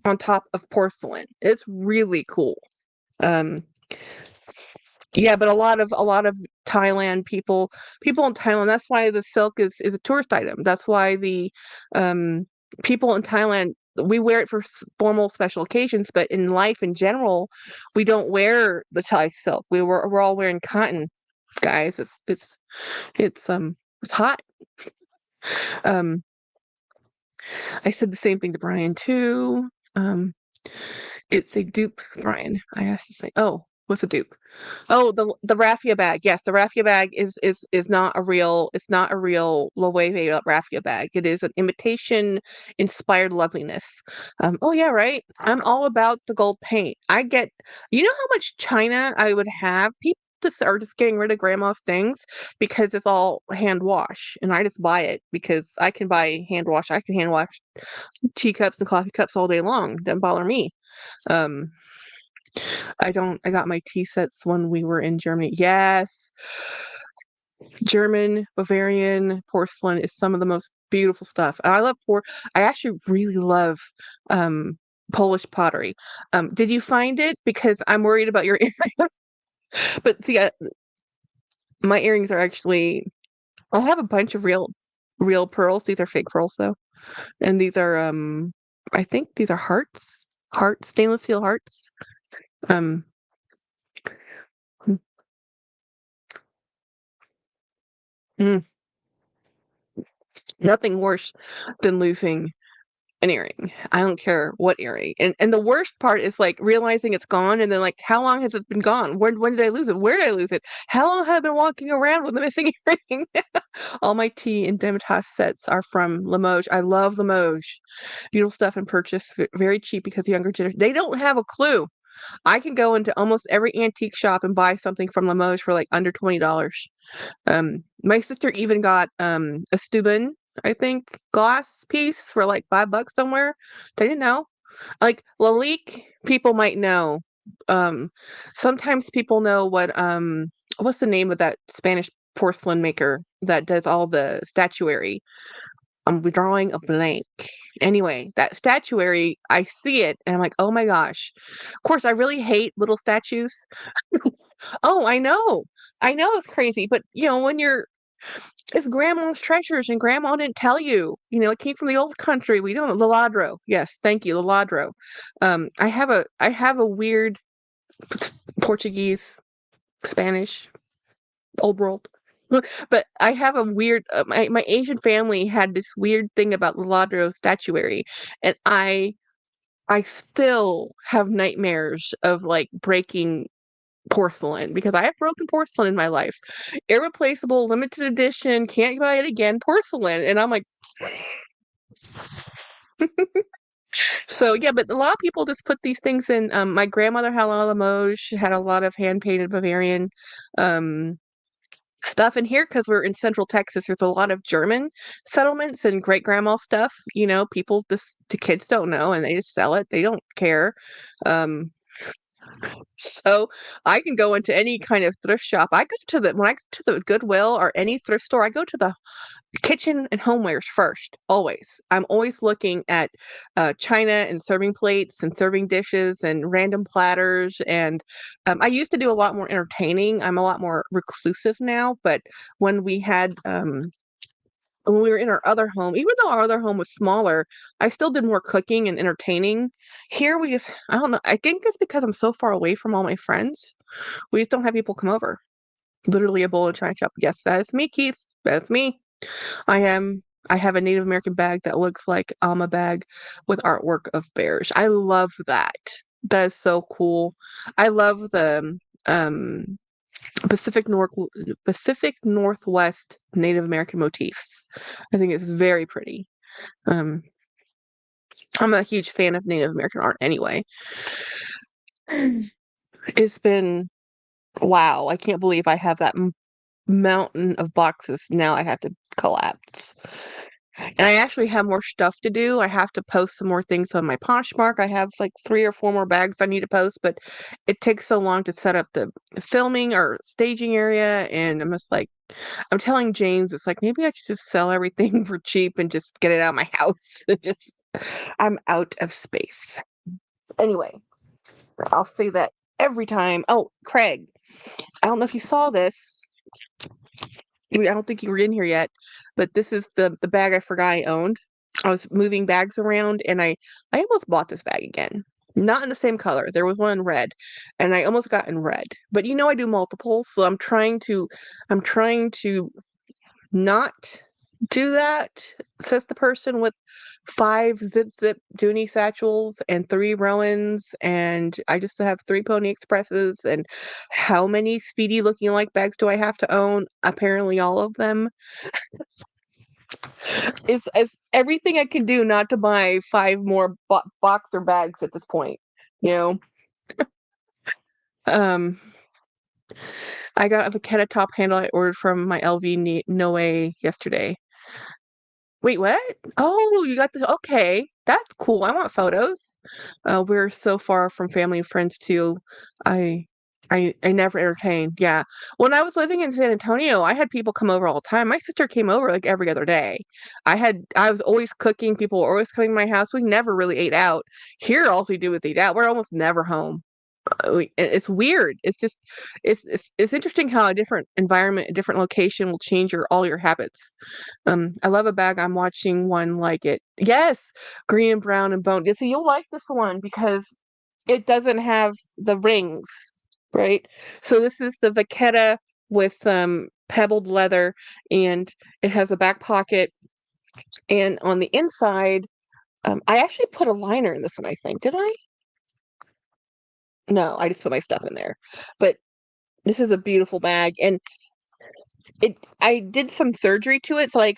on top of porcelain. It's really cool. Um yeah, but a lot of Thailand people in Thailand, that's why the silk is a tourist item. That's why the um people in Thailand, we wear it for formal special occasions, but in life in general, we don't wear the Thai silk. We're all wearing cotton, guys. It's hot. Um I said the same thing to Brian too. Um it's a dupe, Brian. I asked to say, oh, what's a dupe? Oh, the raffia bag. Yes, the raffia bag is not a real. It's not a real Loewe raffia bag. It is an imitation inspired loveliness. Oh yeah, right. I'm all about the gold paint. I get. You know how much china I would have? People just are just getting rid of grandma's things because it's all hand wash, and I just buy it because I can buy hand wash. I can hand wash teacups and coffee cups all day long. Doesn't bother me. Um, I don't. I got my tea sets when we were in Germany. Yes, German, Bavarian porcelain is some of the most beautiful stuff. And I love I actually really love um Polish pottery. Did you find it? Because I'm worried about your earring. But see, my earrings are actually. I have a bunch of real pearls. These are fake pearls though, and these are I think these are stainless steel hearts. Um, mm, Nothing worse than losing an earring. I don't care what earring. And the worst part is like realizing it's gone and then like how long has it been gone? When did I lose it? Where did I lose it? How long have I been walking around with a missing earring? All my tea and Demitas sets are from Limoges. I love Limoges. Beautiful stuff and purchase very cheap because younger generation they don't have a clue. I can go into almost every antique shop and buy something from Limoges for like under $20. My sister even got a Steuben, I think, glass piece for like $5 somewhere. They didn't know. Like Lalique, people might know. Um, Sometimes people know what's the name of that Spanish porcelain maker that does all the statuary. I'm drawing a blank. Anyway, that statuary, I see it and I'm like, oh my gosh. Of course, I really hate little statues. Oh, I know. I know it's crazy, but when it's grandma's treasures and grandma didn't tell you. It came from the old country. We don't know. The ladro. Yes, thank you, the ladro. I have a weird Portuguese, Spanish, old world. But I have a weird my Asian family had this weird thing about the ladro statuary, and I still have nightmares of like breaking porcelain because I have broken porcelain in my life. Irreplaceable, limited edition, can't buy it again, porcelain. And I'm like, so yeah, but a lot of people just put these things in. My grandmother had a lot of Limoges. She had a lot of hand painted Bavarian. Um, stuff in here because we're in Central Texas. There's a lot of German settlements and great grandma stuff. People just the kids don't know and they just sell it. They don't care. Um, so I can go into any kind of thrift shop. When I go to the Goodwill or any thrift store, I go to the kitchen and homewares first. Always, I'm always looking at china and serving plates and serving dishes and random platters. And I used to do a lot more entertaining. I'm a lot more reclusive now. But when we had when we were in our other home, even though our other home was smaller, I still did more cooking and entertaining. Here we just, I don't know. I think it's because I'm so far away from all my friends. We just don't have people come over. Literally a bowl of china shop. Yes, that is me, Keith. That's me. I am. I have a Native American bag that looks like Alma bag with artwork of bears. I love that. That is so cool. I love the Pacific North Pacific Northwest Native American motifs. I think it's very pretty. Um, I'm a huge fan of Native American art anyway. It's been wow. I can't believe I have that mountain of boxes now I have to collapse. And I actually have more stuff to do. I have to post some more things on my Poshmark. I have like 3 or 4 more bags I need to post, but it takes so long to set up the filming or staging area. And I'm just like, I'm telling James, it's like maybe I should just sell everything for cheap and just get it out of my house. I'm out of space. Anyway, I'll say that every time. Oh, Craig, I don't know if you saw this. I don't think you were in here yet, but this is the bag I forgot I owned. I was moving bags around and I almost bought this bag again. Not in the same color. There was one in red and I almost got in red. But I do multiples, so I'm trying to not do that, says the person with 5 zip Dooney satchels and 3 Rowans, and I just have 3 Pony Expresses. And how many Speedy looking like bags do I have to own? Apparently all of them. Is everything I can do not to buy 5 more boxer bags at this point, you know? Um, I got a Vachetta top handle I ordered from my LV Noe yesterday. Wait, what? Oh, you got the okay. That's cool. I want photos. We're so far from family and friends too. I I never entertained. Yeah. When I was living in San Antonio, I had people come over all the time. My sister came over like every other day. I was always cooking. People were always coming to my house. We never really ate out. Here, all we do is eat out. We're almost never home. It's weird. It's just it's interesting how a different environment, a different location will change all your habits. I love a bag. I'm watching one like it. Yes, green and brown and bone. See, you'll like this one because it doesn't have the rings, right? So this is the Vachetta with pebbled leather, and it has a back pocket. And on the inside, I actually put a liner in this one. I think did I? No, I just put my stuff in there. But this is a beautiful bag, and I did some surgery to it, so I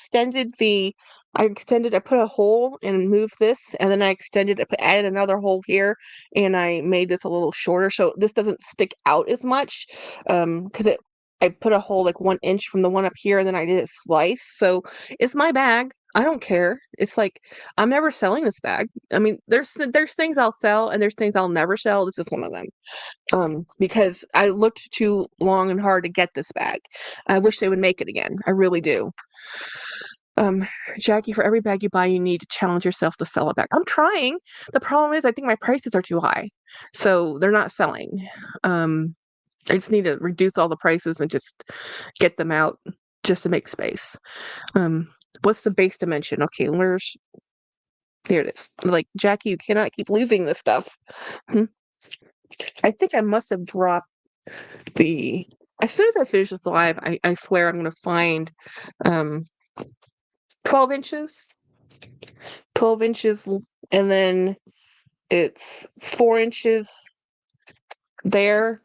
put a hole and moved this, and then added another hole here, and I made this a little shorter so this doesn't stick out as much. Because I put a hole like 1 inch from the one up here, and then I did a slice. So it's my bag. I don't care. It's like I'm never selling this bag. I mean, there's things I'll sell and there's things I'll never sell. This is one of them. Because I looked too long and hard to get this bag. I wish they would make it again. I really do. Um, Jackie, for every bag you buy, you need to challenge yourself to sell a bag. I'm trying. The problem is, I think my prices are too high, so they're not selling. I just need to reduce all the prices and just get them out just to make space. Um, what's the base dimension? Okay, here it is. Like Jackie, you cannot keep losing this stuff. I think I must have dropped the as soon as I finish this live, I swear I'm gonna find um 12 inches. 12 inches and then it's 4 inches there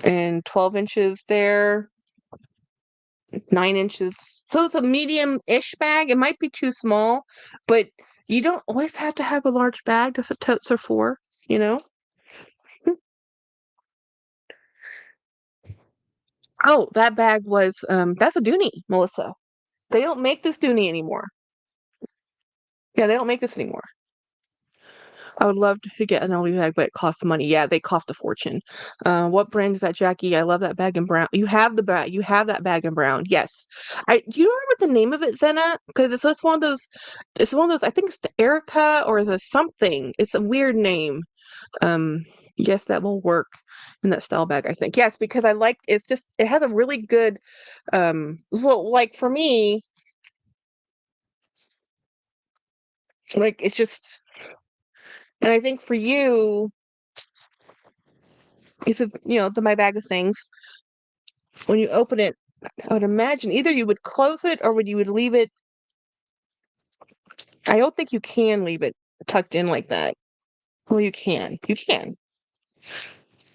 and 12 inches there, 9 inches. So it's a medium-ish bag. It might be too small, but you don't always have to have a large bag. That's what totes are for, you know? Oh, that bag was that's a Dooney, Melissa. They don't make this Dooney anymore. Yeah, they don't make this anymore. I would love to get an LV bag, but it costs money. Yeah, they cost a fortune. What brand is that, Jackie? I love that bag in brown. You have the bag. You have that bag in brown. Yes. Do you remember what the name of it, Zena? Because it's one of those. It's one of those. I think it's the Erica or the something. It's a weird name. Um, yes, that will work in that style bag. I think yes, because I like. It's just. It has a really good. So like for me, like it's just. And I think for you, it's my bag of things. When you open it, I would imagine either you would close it or would you would leave it. I don't think you can leave it tucked in like that. Well, you can. You can.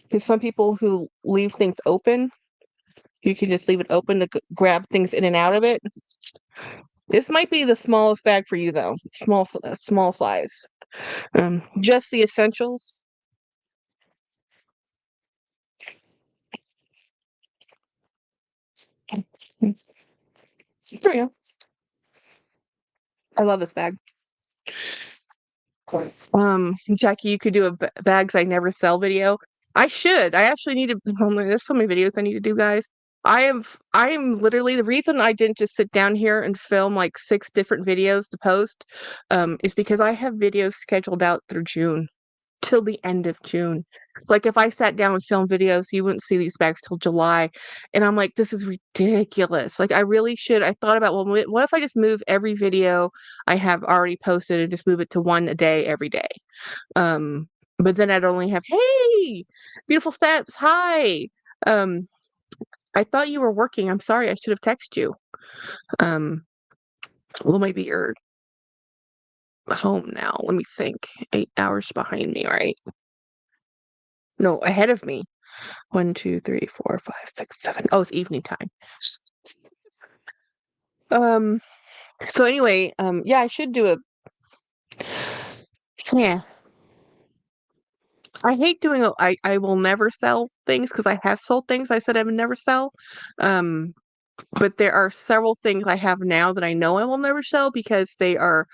Because some people who leave things open, you can just leave it open to grab things in and out of it. This might be the smallest bag for you, though. Small size. Just the essentials. There we go. I love this bag. Jackie, you could do a bags I never sell video. I should. I actually need to. Oh my, there's so many videos I need to do, guys. I am literally the reason I didn't just sit down here and film like 6 different videos to post, is because I have videos scheduled out through June till the end of June. Like if I sat down and filmed videos, you wouldn't see these bags till July. And I'm like, this is ridiculous. Like I really should. I thought about, well, what if I just move every video I have already posted and just move it to one a day every day? Um, but then I'd only have, hey, beautiful steps. Hi. Um, I thought you were working. I'm sorry. I should have texted you. Um, well, maybe you're home now. Let me think. 8 hours behind me, right? No, ahead of me. 1, 2, 3, 4, 5, 6, 7. Oh, it's evening time. Um, so anyway, yeah, I should do a yeah. I hate doing I will never sell things because I have sold things I said I would never sell. Um, but there are several things I have now that I know I will never sell because I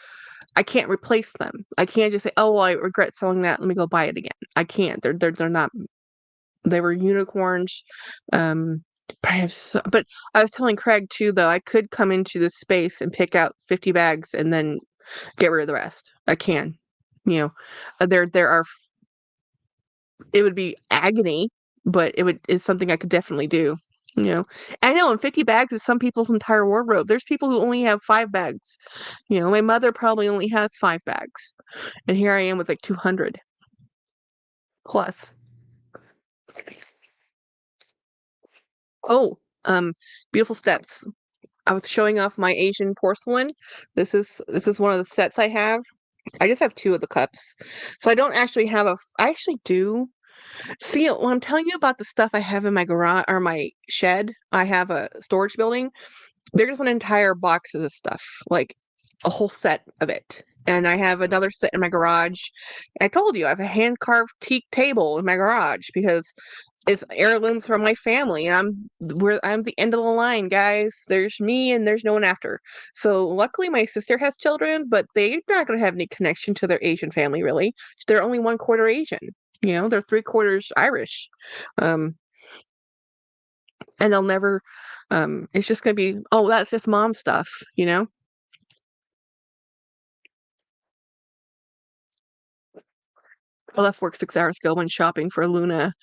can't replace them. I can't just say, "Oh, well, I regret selling that. Let me go buy it again." I can't. They're not. They were unicorns. Um, but but I was telling Craig too, though, I could come into this space and pick out 50 bags and then get rid of the rest. I can. You know, there are. It would be agony, but is something I could definitely do. You know, I know, and 50 bags is some people's entire wardrobe. There's people who only have 5 bags. My mother probably only has 5 bags, and here I am with like 200 plus. Oh, beautiful steps. I was showing off my Asian porcelain. This is one of the sets I have. I just have 2 of the cups, so I don't actually have I actually do. See, when I'm telling you about the stuff I have in my garage or my shed, I have a storage building. There's an entire box of this stuff, like a whole set of it. And I have another set in my garage. I told you I have a hand carved teak table in my garage because it's heirlooms from my family. And I'm the end of the line, guys. There's me and there's no one after. So luckily my sister has children, but they're not gonna have any connection to their Asian family really. They're only 1/4 Asian. They're 3/4 Irish. Um, and they'll never it's just gonna be, oh, that's just mom stuff, you know? I left work 6 hours ago, went shopping for Luna.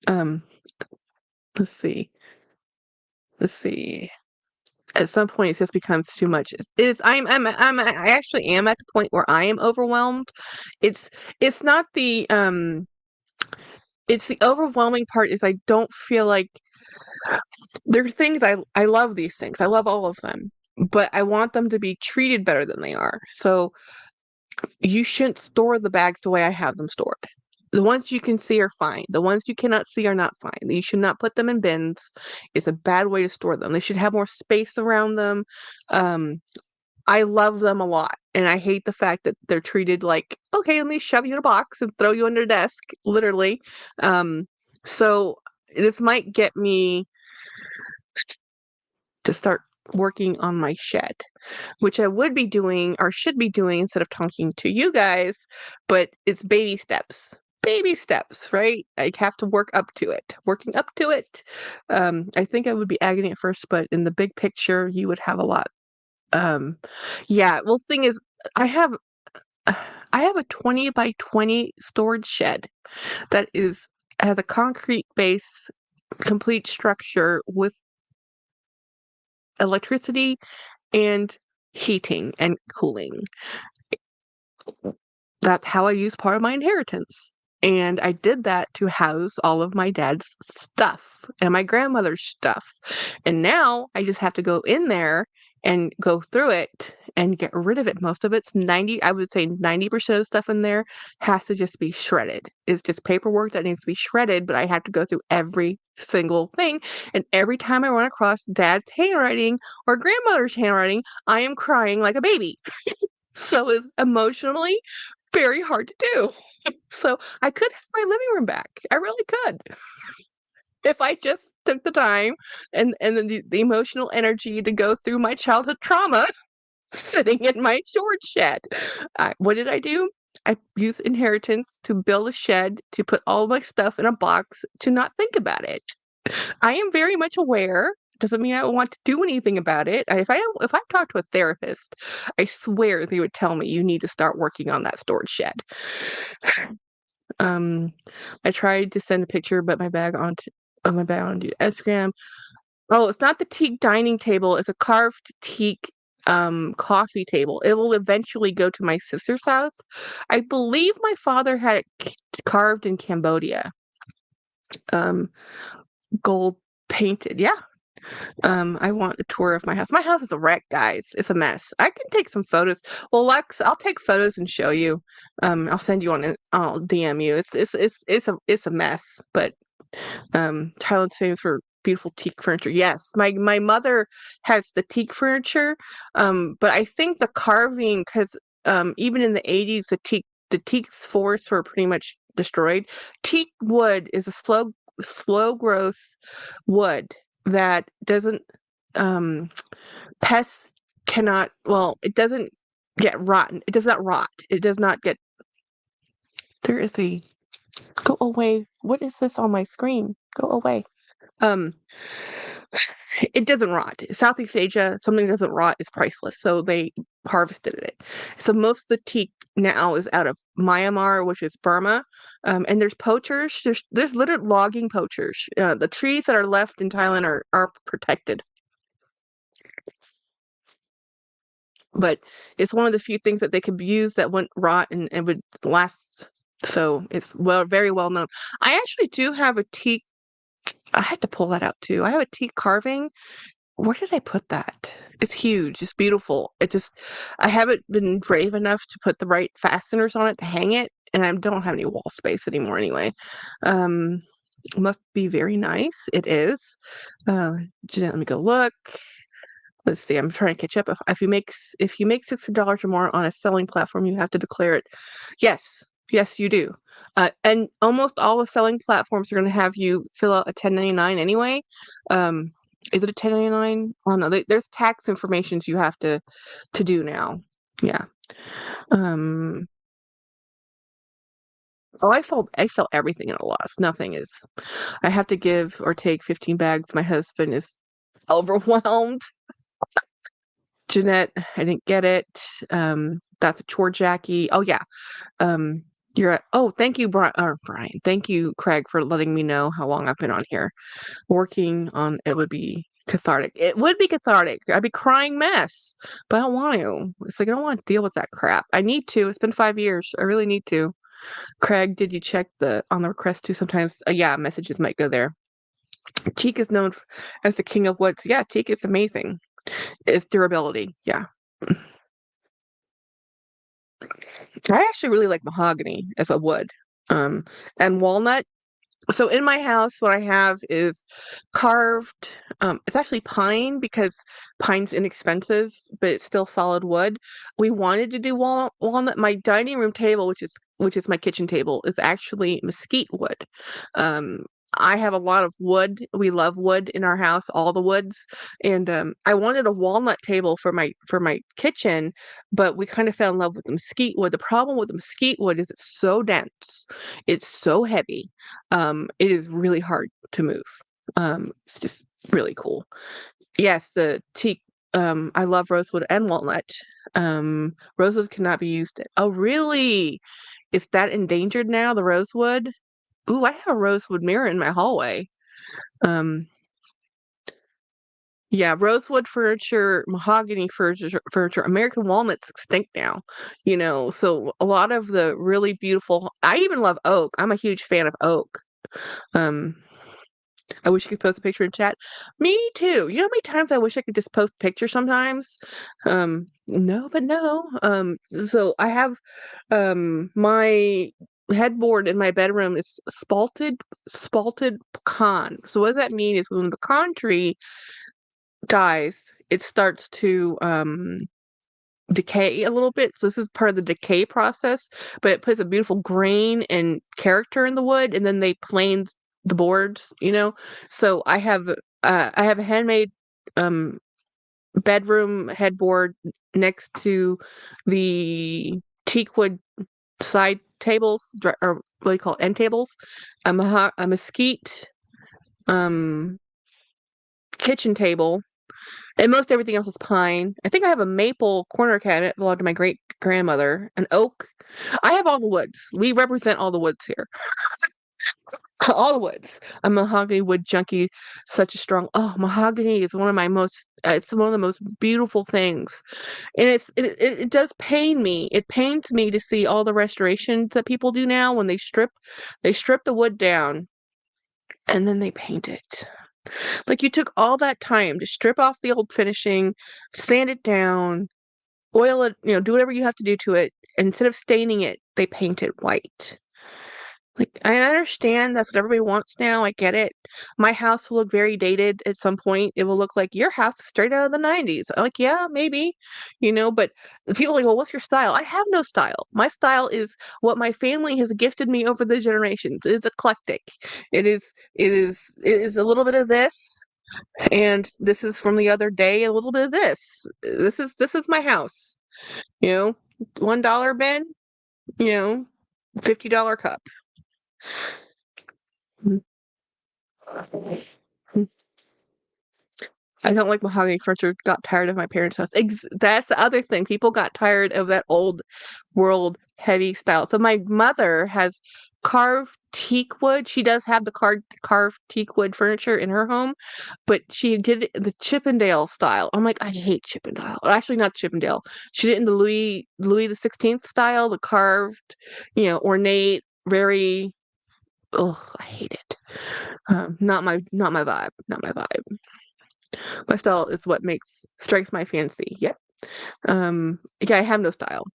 Um, let's see. Let's see. At some point, it just becomes too much. I actually am at the point where I am overwhelmed. It's it's not it's the overwhelming part is I don't feel like there are things I love these things. I love all of them, but I want them to be treated better than they are. So you shouldn't store the bags the way I have them stored. The ones you can see are fine. The ones you cannot see are not fine. You should not put them in bins. It's a bad way to store them. They should have more space around them. Um, I love them a lot, and I hate the fact that they're treated like, okay, let me shove you in a box and throw you under a desk, literally. Um, so this might get me to start working on my shed, which I would be doing or should be doing instead of talking to you guys, but it's baby steps. Baby steps, right? I have to work up to it. Working up to it. I think I would be agony at first, but in the big picture, you would have a lot. Um, yeah. Well, thing is, I have I have a 20 by 20 storage shed that has a concrete base, complete structure with electricity and heating and cooling. That's how I use part of my inheritance. And I did that to house all of my dad's stuff and my grandmother's stuff. And now I just have to go in there and go through it and get rid of it. Most of it's 90, I would say 90% of the stuff in there has to just be shredded. It's just paperwork that needs to be shredded, but I have to go through every single thing. And every time I run across dad's handwriting or grandmother's handwriting, I am crying like a baby. So it's emotionally very hard to do. So I could have my living room back. I really could. If I just took the time and the emotional energy to go through my childhood trauma sitting in my storage shed. What did I do? I used inheritance to build a shed to put all my stuff in a box to not think about it. I am very much aware. Doesn't mean I want to do anything about it. If I talked to a therapist, I swear they would tell me you need to start working on that storage shed. Um, I tried to send a picture, but my bag onto Instagram. Oh, it's not the teak dining table. It's a carved teak coffee table. It will eventually go to my sister's house. I believe my father had it carved in Cambodia. Um, gold painted. Yeah. I want a tour of my house. My house is a wreck, guys. It's a mess. I can take some photos. Well, Lex, I'll take photos and show you. I'll send you on it. I'll DM you. It's a mess, but Thailand's famous for beautiful teak furniture. Yes, my mother has the teak furniture, but I think the carving, because even in the 80s, the teak's forests were pretty much destroyed. Teak wood is a slow growth wood that doesn't pests cannot well it doesn't get rotten. It does not rot. It does not get there is a go away. What is this on my screen? Go away. Um, it doesn't rot. Southeast Asia, something doesn't rot is priceless. So they harvested it. So most of the teak now is out of Myanmar, which is Burma. And there's poachers. There's literally logging poachers. The trees that are left in Thailand are protected. But it's one of the few things that they could use that wouldn't rot and would last. So it's very well known. I actually do have a teak. I had to pull that out too. I have a teak carving. Where did I put that? It's huge. It's beautiful. I haven't been brave enough to put the right fasteners on it to hang it, and I don't have any wall space anymore anyway. Um, must be very nice. It is. Jeanette, let me go look. Let's see. I'm trying to catch up. If you make $60 or more on a selling platform, you have to declare it. Yes, yes, you do. And almost all the selling platforms are going to have you fill out a 1099 anyway. Is it a 1099? Oh no, there's tax informations you have to do now. Yeah. Um. Oh, I sell everything at a loss. Nothing is. I have to give or take 15 bags. My husband is overwhelmed. Jeanette, I didn't get it. That's a chore Jackie. Oh yeah. Um, oh, thank you, Brian. Thank you, Craig, for letting me know how long I've been on here. Working on it would be cathartic. It would be cathartic. I'd be crying mess, but I don't want to. It's like I don't want to deal with that crap. I need to. It's been 5 years. I really need to. Craig, did you check on the request too? Sometimes, yeah, messages might go there. Teak is known as the king of woods. Yeah, teak is amazing. It's durability. Yeah. I actually really like mahogany as a wood. And walnut. So in my house, what I have is carved. It's actually pine because pine's inexpensive, but it's still solid wood. We wanted to do walnut. My dining room table, which is my kitchen table, is actually mesquite wood. I have a lot of wood. We love wood in our house, all the woods. And I wanted a walnut table for my kitchen, but we kind of fell in love with the mesquite wood. The problem with the mesquite wood is it's so dense. It's so heavy. It is really hard to move. It's just really cool. Yes, the teak. I love rosewood and walnut. Rosewood cannot be used. Oh, really? Is that endangered now, the rosewood? Ooh, I have a rosewood mirror in my hallway. Um, yeah, rosewood furniture, mahogany furniture, American walnut's extinct now, so a lot of the really beautiful I even love oak. I'm a huge fan of oak. Um, I wish you could post a picture in chat. Me too. You know how many times I wish I could just post pictures sometimes? No, but no. So I have my headboard in my bedroom is spalted pecan. So what does that mean is when the pecan tree dies, it starts to decay a little bit. So this is part of the decay process, but it puts a beautiful grain and character in the wood, and then they plane the boards. So I have a handmade um bedroom headboard next to the teak wood side tables, or what do you call it, end tables, a mesquite um kitchen table, and most everything else is pine. I think I have a maple corner cabinet belonged to my great grandmother, an oak. I have all the woods. We represent all the woods here. All the woods. A mahogany wood junkie, such a strong. Oh, mahogany is one of my most. It's one of the most beautiful things, and it does pain me. It pains me to see all the restorations that people do now when they strip the wood down and then they paint it. Like you took all that time to strip off the old finishing, sand it down, oil it, do whatever you have to do to it. Instead of staining it, they paint it white. Like, I understand that's what everybody wants now. I get it. My house will look very dated at some point. It will look like your house is straight out of the 90s. I'm like, yeah, maybe, but the people are like, well, what's your style? I have no style. My style is what my family has gifted me over the generations. It's eclectic. It is a little bit of this, and this is from the other day, a little bit of this. This is my house. You know, $1 bin, you know, $50 cup. Mm. I don't like mahogany furniture. Got tired of my parents' house. That's the other thing. People got tired of that old world heavy style. So my mother has carved teak wood. She does have the carved teak wood furniture in her home, but she did it the Chippendale style. I'm like, I hate Chippendale. Or actually, not Chippendale. She did it in the Louis the 16th style, the carved, ornate, very. Oh, I hate it. Not my vibe. Not my vibe. My style is what strikes my fancy. Yep. Yeah, I have no style.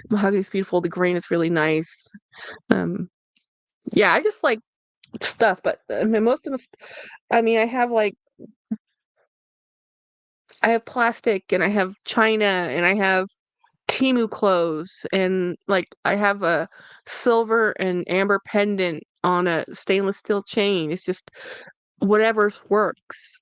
Mahogany's beautiful. The grain is really nice. Um, yeah, I just like stuff, but I mean, most of us. I mean, I have plastic, and I have china, and I have Timu clothes, and like I have a silver and amber pendant on a stainless steel chain. It's just whatever works.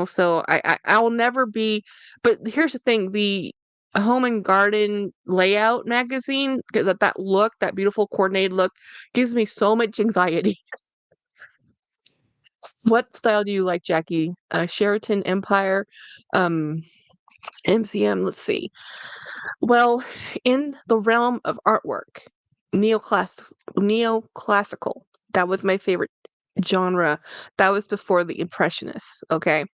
So I will never be. But here's the thing: the Home and Garden Layout magazine, that beautiful coordinated look, gives me so much anxiety. What style do you like, Jackie? Sheraton Empire, um, MCM. Let's see. Well, in the realm of artwork, neoclassical. That was my favorite genre. That was before the Impressionists. Okay,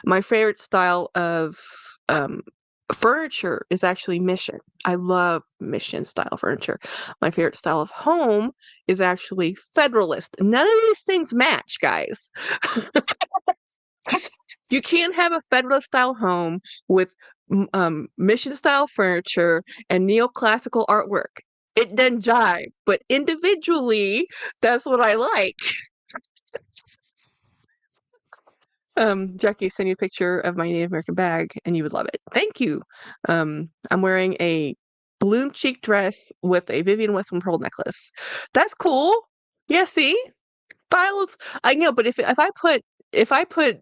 my favorite style of um, furniture is actually Mission. I love Mission style furniture. My favorite style of home is actually Federalist. None of these things match, guys. You can't have a Federalist style home with Mission style furniture and neoclassical artwork. It doesn't jive, but individually, that's what I like. Jackie, send you a picture of my Native American bag, and you would love it. Thank you. I'm wearing a balloon cheek dress with a Vivian Westwood pearl necklace. That's cool. Yeah, see? Styles, I know, but if I put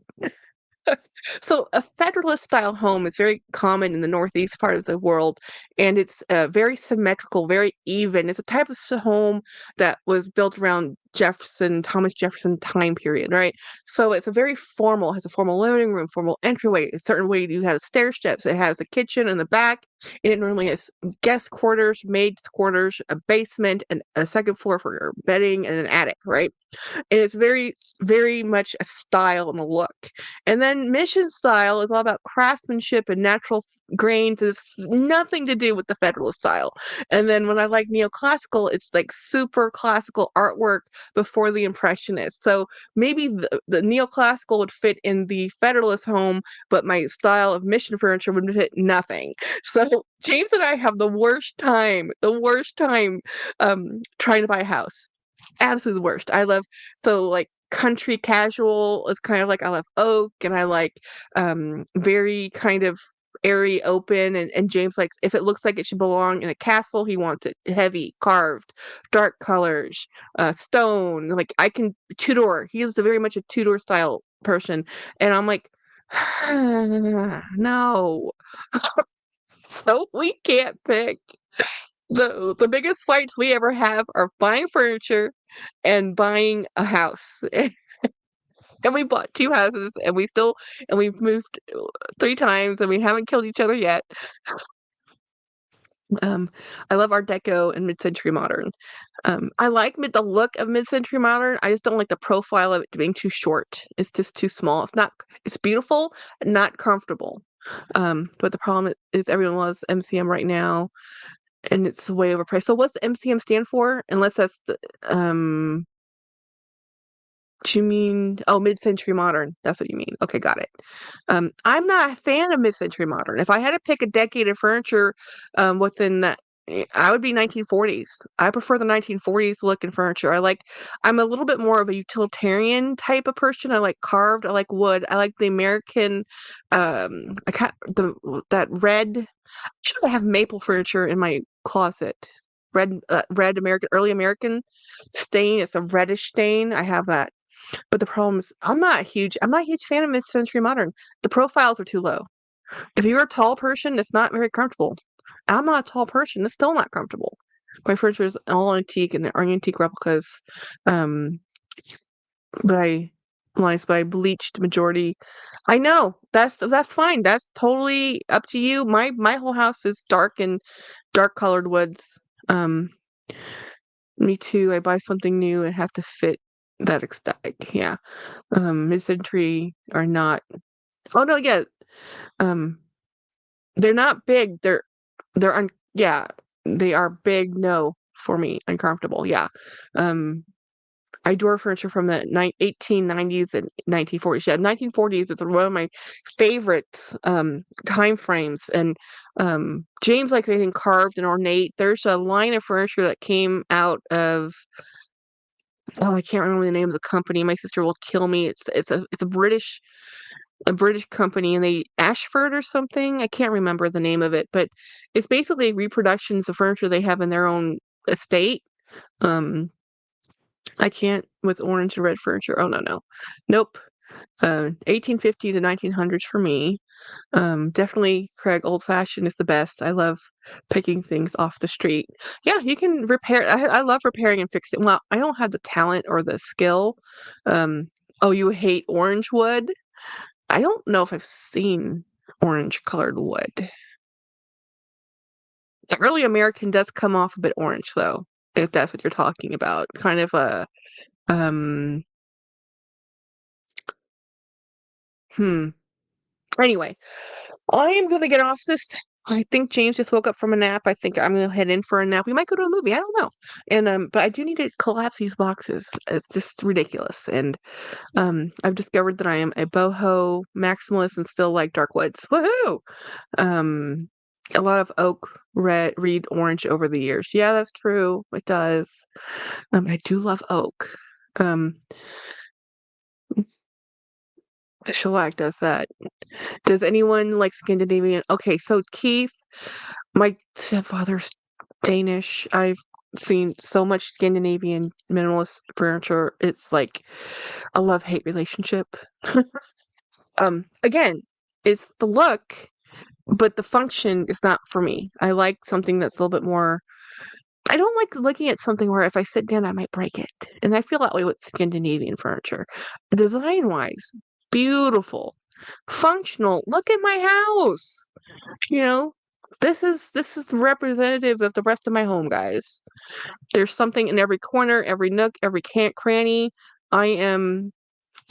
so a Federalist style home is very common in the northeast part of the world, and it's very symmetrical, very even. It's a type of home that was built around Thomas Jefferson time period, right? So it's a very formal, has a formal living room, formal entryway. A certain way you have stair steps. It has a kitchen in the back. It normally has guest quarters, maid's quarters, a basement, and a second floor for your bedding, and an attic, right? And it's very, very much a style and a look. And then mission style is all about craftsmanship and natural grains. It's nothing to do with the Federalist style. And then when I like neoclassical, it's like super classical artwork before the Impressionists. So maybe the neoclassical would fit in the Federalist home, but my style of mission furniture would fit nothing. So James and I have the worst time trying to buy a house. Absolutely the worst. I love so like country casual is kind of like I love oak and I like very kind of airy open and James likes if it looks like it should belong in a castle, he wants it heavy, carved, dark colors, stone. Like I can Tudor. He is very much a Tudor style person. And I'm like, no. So we can't pick. The biggest fights we ever have are buying furniture and buying a house. And we bought 2 houses and we've moved 3 times and we haven't killed each other yet. Um, I love Art Deco and mid-century modern. I like the look of mid-century modern. I just don't like the profile of it being too short. It's just too small. It's beautiful, not comfortable. But the problem is everyone loves MCM right now. And it's way overpriced. So what's the MCM stand for? Unless that's the, do you mean mid-century modern? That's what you mean. Okay, got it. I'm not a fan of mid-century modern. If I had to pick a decade of furniture, within that, I would be 1940s. I prefer the 1940s look in furniture. I'm a little bit more of a utilitarian type of person. I like carved. I like wood. I like the American, I can't, that red. Should I have maple furniture in my closet? Red American, early American stain. It's a reddish stain. I have that. But the problem is, I'm not a huge fan of mid-century modern. The profiles are too low. If you're a tall person, it's not very comfortable. I'm not a tall person. It's still not comfortable. My furniture is all antique and are antique replicas. Um, but I bleached majority. I know that's fine. That's totally up to you. My whole house is dark and dark colored woods. Um, Me too. I buy something new, it has to fit that aesthetic. Yeah. Mid-century are not. Oh no, yeah. Um, they're not big. Yeah, they are big. No, for me, uncomfortable. Yeah. Um, I adore furniture from the 1890s and 1940s. Yeah, 1940s is one of my favorite time frames. And James likes anything carved and ornate. There's a line of furniture that came out of I can't remember the name of the company. My sister will kill me. It's a British company, and they Ashford or something. I can't remember the name of it, but it's basically reproductions of furniture they have in their own estate. Um, I can't with orange and red furniture. Oh, no, no. Nope. 1850 to 1900s for me. Definitely Craig old fashioned is the best. I love picking things off the street. Yeah, you can repair. I love repairing and fixing. Well, I don't have the talent or the skill. Oh, you hate orange wood? I don't know if I've seen orange colored wood. The early American does come off a bit orange though, if that's what you're talking about. Kind of a um hmm. Anyway, I am gonna get off this. I think James just woke up from a nap. I think I'm gonna head in for a nap. We might go to a movie. I don't know. And but I do need to collapse these boxes. It's just ridiculous. And I've discovered that I am a boho maximalist and still like dark woods. Woohoo! Um, a lot of oak, reed, orange over the years. Yeah, that's true. It does. I do love oak. Um, the shellac does that. Does anyone like Scandinavian? Okay, so Keith, my stepfather's Danish. I've seen so much Scandinavian minimalist furniture. It's like a love-hate relationship. Again, it's the look, but the function is not for me. I like something that's a little bit more. I don't like looking at something where if I sit down, I might break it. And I feel that way with Scandinavian furniture. Design-wise, beautiful, functional. Look at my house. You know, this is representative of the rest of my home, guys. There's something in every corner, every nook, every cranny. I am,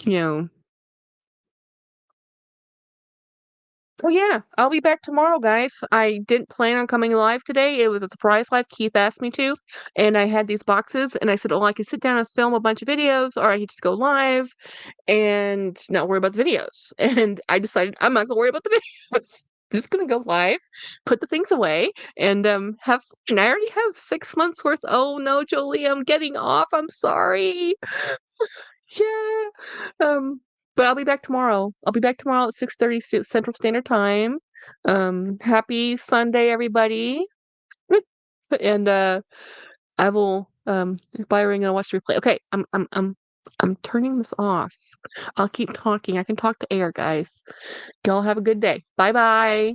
you know, oh yeah, I'll be back tomorrow, guys. I didn't plan on coming live today. It was a surprise live. Keith asked me to, and I had these boxes, and I said, "Oh, I could sit down and film a bunch of videos, or I could just go live and not worry about the videos." And I decided I'm not gonna worry about the videos. I'm just gonna go live, put the things away, and have fun. I already have 6 months worth. Oh no, Jolie, I'm getting off. I'm sorry. Yeah. Um, but I'll be back tomorrow. I'll be back tomorrow at 6:30 Central Standard Time. Happy Sunday, everybody. And I will buy a ring and I'll watch the replay. Okay, I'm turning this off. I'll keep talking. I can talk to air, guys. Y'all have a good day. Bye bye.